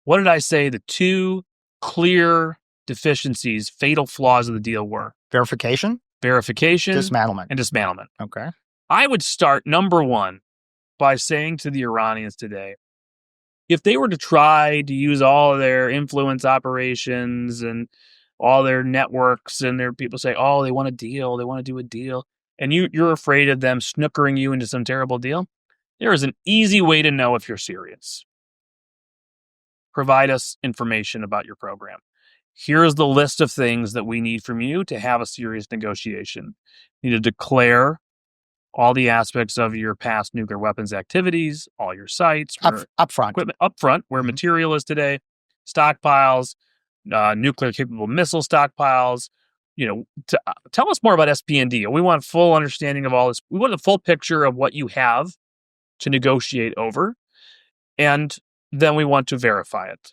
What did I say the two clear deficiencies, fatal flaws of the deal were? Verification, dismantlement, and dismantlement. Okay. I would start, number one, by saying to the Iranians today, if they were to try to use all of their influence operations and all their networks and their people say, oh, they want a deal, they want to do a deal, and you're afraid of them snookering you into some terrible deal, there is an easy way to know if you're serious. Provide us information about your program. Here's the list of things that we need from you to have a serious negotiation. You need to declare all the aspects of your past nuclear weapons activities, all your sites, upfront, equipment upfront, where material is today, stockpiles, nuclear capable missile stockpiles. Tell us more about SP&D. We want full understanding of all this. We want a full picture of what you have to negotiate over, and then we want to verify it,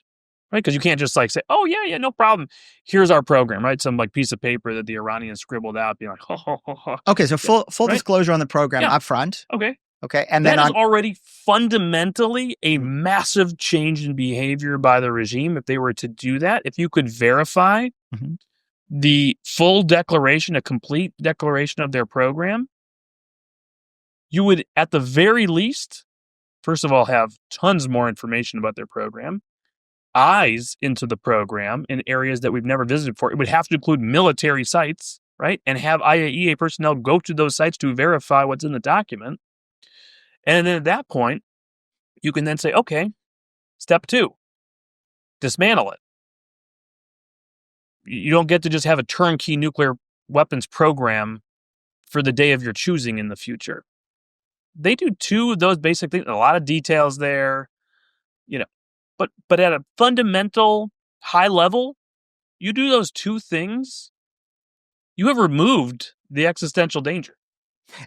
right? Because you can't just say, oh yeah, no problem. Here's our program, right? Some piece of paper that the Iranians scribbled out, being like, ho. Okay, so full disclosure on the program up front. Okay, and that is already fundamentally a massive change in behavior by the regime. If they were to do that, if you could verify the full declaration, a complete declaration of their program, you would, at the very least, first of all, have tons more information about their program, eyes into the program in areas that we've never visited before. It would have to include military sites, right? And have IAEA personnel go to those sites to verify what's in the document. And then at that point, you can then say, okay, step 2, dismantle it. You don't get to just have a turnkey nuclear weapons program for the day of your choosing in the future. They do 2 of those basic things, a lot of details there, but at a fundamental high level, you do those 2 things, you have removed the existential danger.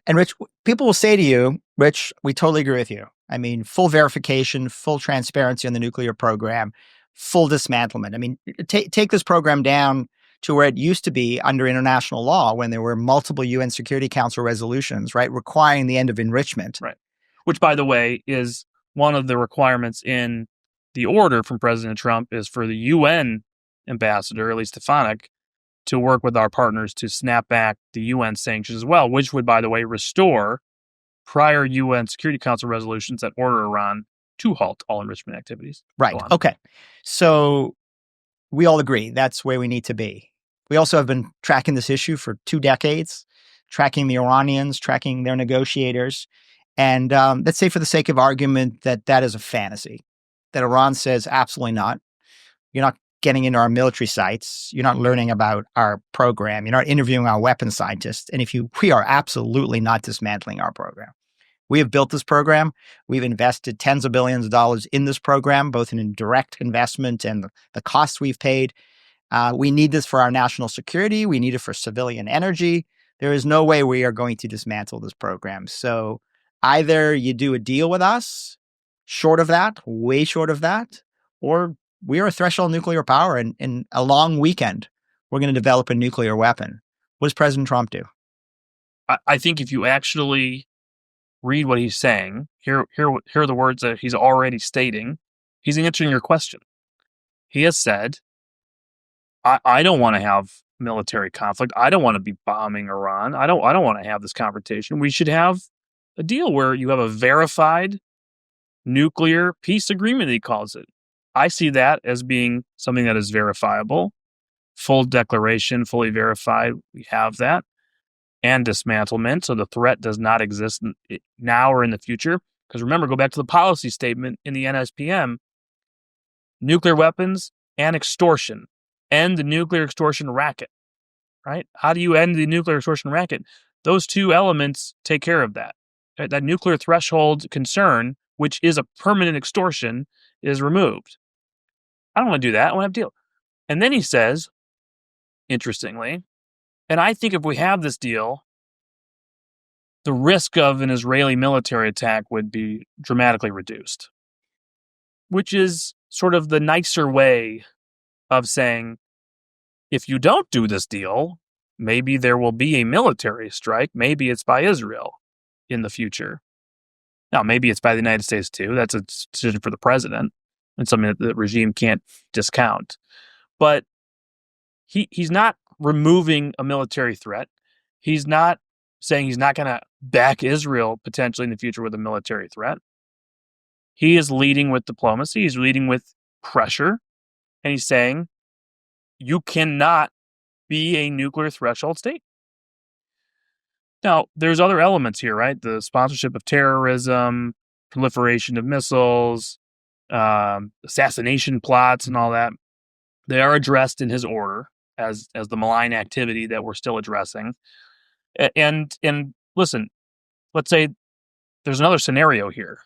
And Rich, people will say to you, Rich, we totally agree with you. I mean, full verification, full transparency on the nuclear program, full dismantlement. I mean, take this program down to where it used to be under international law when there were multiple UN Security Council resolutions, right, requiring the end of enrichment. Right. Which, by the way, is one of the requirements in the order from President Trump is for the UN ambassador, Elise Stefanik, to work with our partners to snap back the UN sanctions as well, which would, by the way, restore prior UN Security Council resolutions that order Iran to halt all enrichment activities. Right. Okay. So we all agree that's where we need to be. We also have been tracking this issue for 2 decades, tracking the Iranians, tracking their negotiators. And let's say for the sake of argument that is a fantasy, that Iran says absolutely not. You're not getting into our military sites. You're not learning about our program. You're not interviewing our weapons scientists. And we are absolutely not dismantling our program. We have built this program. We've invested tens of billions of dollars in this program, both in direct investment and the costs we've paid. We need this for our national security. We need it for civilian energy. There is no way we are going to dismantle this program. So either you do a deal with us, short of that, way short of that, or we are a threshold nuclear power, and in a long weekend, we're going to develop a nuclear weapon. What does President Trump do? I think if you actually read what he's saying, hear the words that he's already stating, he's answering your question. He has said, I don't want to have military conflict. I don't want to be bombing Iran. I don't want to have this confrontation. We should have a deal where you have a verified nuclear peace agreement, he calls it. I see that as being something that is verifiable, full declaration, fully verified. We have that. And dismantlement, so the threat does not exist now or in the future. Because remember, go back to the policy statement in the NSPM, nuclear weapons and extortion. End the nuclear extortion racket, right? How do you end the nuclear extortion racket? Those 2 elements take care of that. Right? That nuclear threshold concern which is a permanent extortion, is removed. I don't want to do that. I want to have a deal. And then he says, interestingly, and I think if we have this deal, the risk of an Israeli military attack would be dramatically reduced, which is sort of the nicer way of saying, if you don't do this deal, maybe there will be a military strike. Maybe it's by Israel in the future. Now, maybe it's by the United States too. That's a decision for the president and something that the regime can't discount. But he's not removing a military threat. He's not saying he's not going to back Israel potentially in the future with a military threat. He is leading with diplomacy. He's leading with pressure. And he's saying, you cannot be a nuclear threshold state. Now, there's other elements here, right? The sponsorship of terrorism, proliferation of missiles, assassination plots and all that. They are addressed in his order as the malign activity that we're still addressing. And listen, let's say there's another scenario here,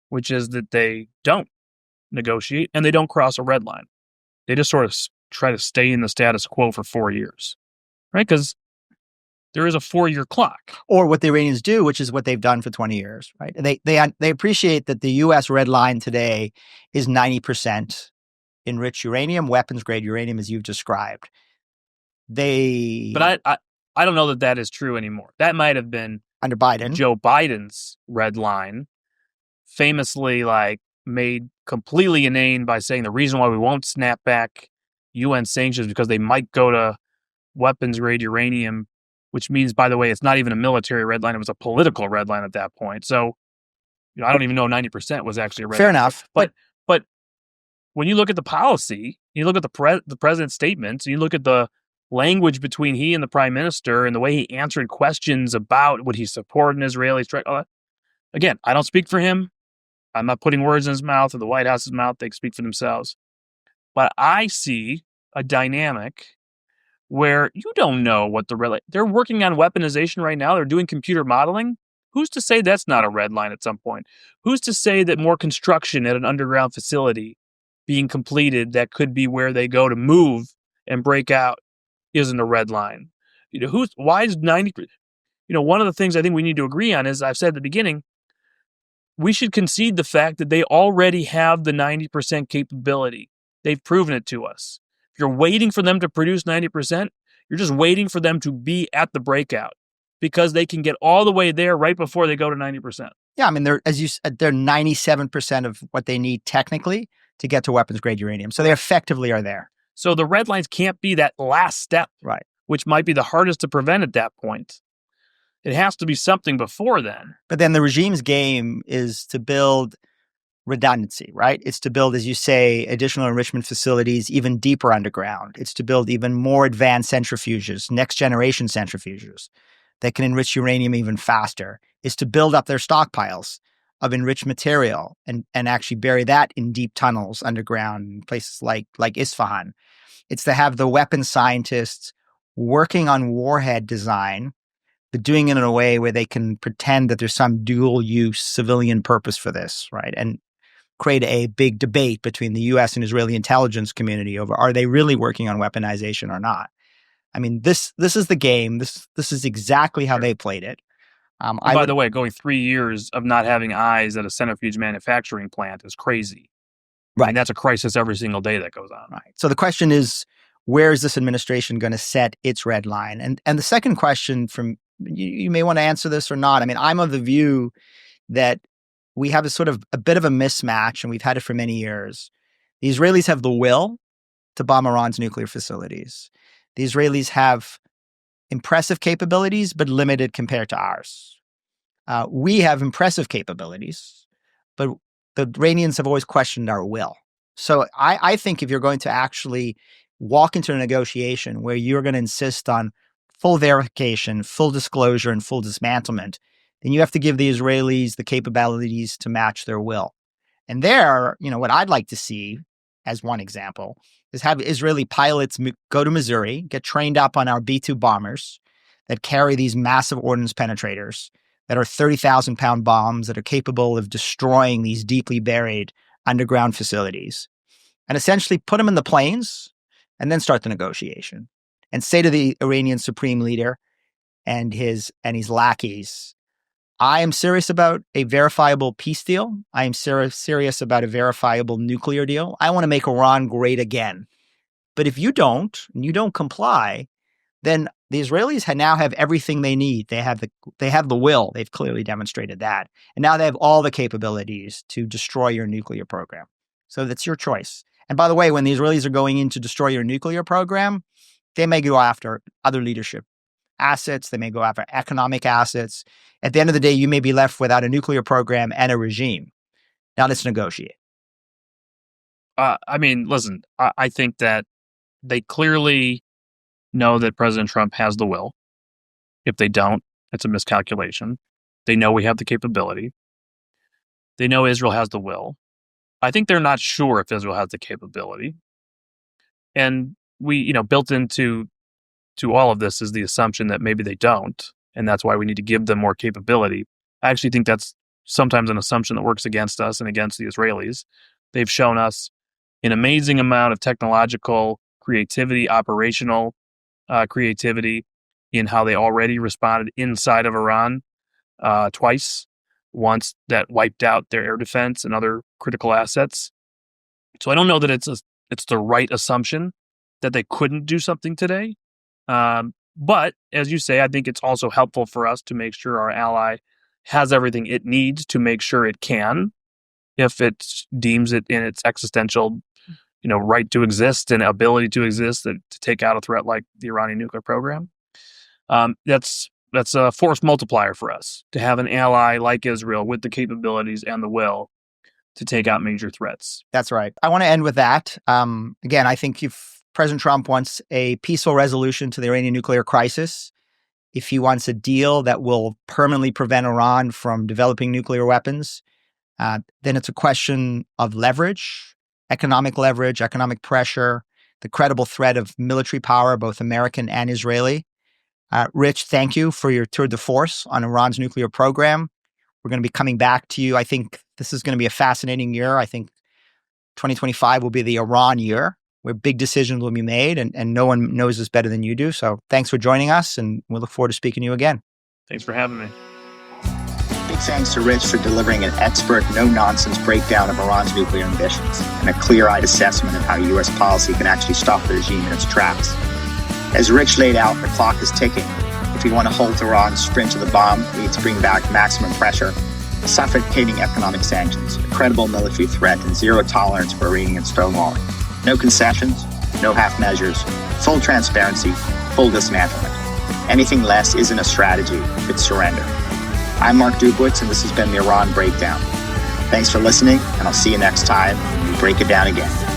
which is that they don't negotiate and they don't cross a red line. They just sort of try to stay in the status quo for 4 years, right? Because there is a 4-year clock. Or what the Iranians do, which is what they've done for 20 years, right? They appreciate that the U.S. red line today is 90% enriched uranium, weapons-grade uranium, as you've described. But I don't know that is true anymore. That might have been under Biden. Joe Biden's red line, famously made completely inane by saying the reason why we won't snap back UN sanctions because they might go to weapons-grade uranium, which means, by the way, it's not even a military red line. It was a political red line at that point. So, I don't even know 90% was actually a red line. Fair enough. But when you look at the policy, you look at the president's statements, and you look at the language between he and the prime minister and the way he answered questions about would he support an Israeli strike, all that. Again, I don't speak for him. I'm not putting words in his mouth or the White House's mouth. They speak for themselves. But I see a dynamic where you don't know what they're working on weaponization right now. They're doing computer modeling. Who's to say that's not a red line at some point? Who's to say that more construction at an underground facility being completed that could be where they go to move and break out isn't a red line? Why is 90%? One of the things I think we need to agree on is, I've said at the beginning, we should concede the fact that they already have the 90% capability. They've proven it to us. If you're waiting for them to produce 90%, you're just waiting for them to be at the breakout because they can get all the way there right before they go to 90%. Yeah, I mean, they're 97% of what they need technically to get to weapons-grade uranium. So they effectively are there. So the red lines can't be that last step, right? Which might be the hardest to prevent at that point. It has to be something before then. But then the regime's game is to build redundancy, right? It's to build, as you say, additional enrichment facilities even deeper underground. It's to build even more advanced centrifuges, next generation centrifuges that can enrich uranium even faster. It's to build up their stockpiles of enriched material and actually bury that in deep tunnels underground in places like Isfahan. It's to have the weapons scientists working on warhead design, but doing it in a way where they can pretend that there's some dual use civilian purpose for this, right? And create a big debate between the U.S. and Israeli intelligence community over, are they really working on weaponization or not? I mean, this is the game. This is exactly how they played it. By the way, going 3 years of not having eyes at a centrifuge manufacturing plant is crazy. Right. And that's a crisis every single day that goes on. Right. So the question is, where is this administration going to set its red line? And the second question from you may want to answer this or not. I mean, I'm of the view that we have a bit of a mismatch, and we've had it for many years. The Israelis have the will to bomb Iran's nuclear facilities. The Israelis have impressive capabilities, but limited compared to ours. We have impressive capabilities, but the Iranians have always questioned our will. So I think if you're going to actually walk into a negotiation where you're going to insist on full verification, full disclosure, and full dismantlement, then you have to give the Israelis the capabilities to match their will. And there, what I'd like to see, as one example, is have Israeli pilots go to Missouri, get trained up on our B-2 bombers that carry these massive ordnance penetrators that are 30,000-pound bombs that are capable of destroying these deeply buried underground facilities, and essentially put them in the planes and then start the negotiation and say to the Iranian supreme leader and his lackeys, I am serious about a verifiable peace deal. I am serious about a verifiable nuclear deal. I want to make Iran great again. But if you don't, and you don't comply, then the Israelis now have everything they need. They have the will. They've clearly demonstrated that. And now they have all the capabilities to destroy your nuclear program. So that's your choice. And by the way, when the Israelis are going in to destroy your nuclear program, they may go after other leadership assets. They may go after economic assets. At the end of the day, you may be left without a nuclear program and a regime. Now let's negotiate. Listen, I think that they clearly know that President Trump has the will. If they don't, it's a miscalculation. They know we have the capability. They know Israel has the will. I think they're not sure if Israel has the capability. And we, built into all of this is the assumption that maybe they don't, and that's why we need to give them more capability. I actually think that's sometimes an assumption that works against us and against the Israelis. They've shown us an amazing amount of technological creativity, operational creativity in how they already responded inside of Iran twice. Once that wiped out their air defense and other critical assets. So I don't know that it's the right assumption that they couldn't do something today. But as you say, I think it's also helpful for us to make sure our ally has everything it needs to make sure it can, if it deems it in its existential, right to exist and ability to exist, to take out a threat like the Iranian nuclear program. That's a force multiplier for us to have an ally like Israel with the capabilities and the will to take out major threats. That's right. I want to end with that. Again, I think if President Trump wants a peaceful resolution to the Iranian nuclear crisis, if he wants a deal that will permanently prevent Iran from developing nuclear weapons, then it's a question of leverage, economic pressure, the credible threat of military power, both American and Israeli. Rich, thank you for your tour de force on Iran's nuclear program. We're going to be coming back to you. I think this is going to be a fascinating year. I think 2025 will be the Iran year, where big decisions will be made, and no one knows this better than you do. So thanks for joining us, and we look forward to speaking to you again. Thanks for having me. Big thanks to Rich for delivering an expert, no-nonsense breakdown of Iran's nuclear ambitions and a clear-eyed assessment of how U.S. policy can actually stop the regime in its tracks. As Rich laid out, the clock is ticking. If we want to halt Iran's sprint to the bomb, we need to bring back maximum pressure, suffocating economic sanctions, a credible military threat, and zero tolerance for Iranian stonewalling. No concessions, no half measures, full transparency, full dismantlement. Anything less isn't a strategy, it's surrender. I'm Mark Dubowitz, and this has been the Iran Breakdown. Thanks for listening, and I'll see you next time when we break it down again.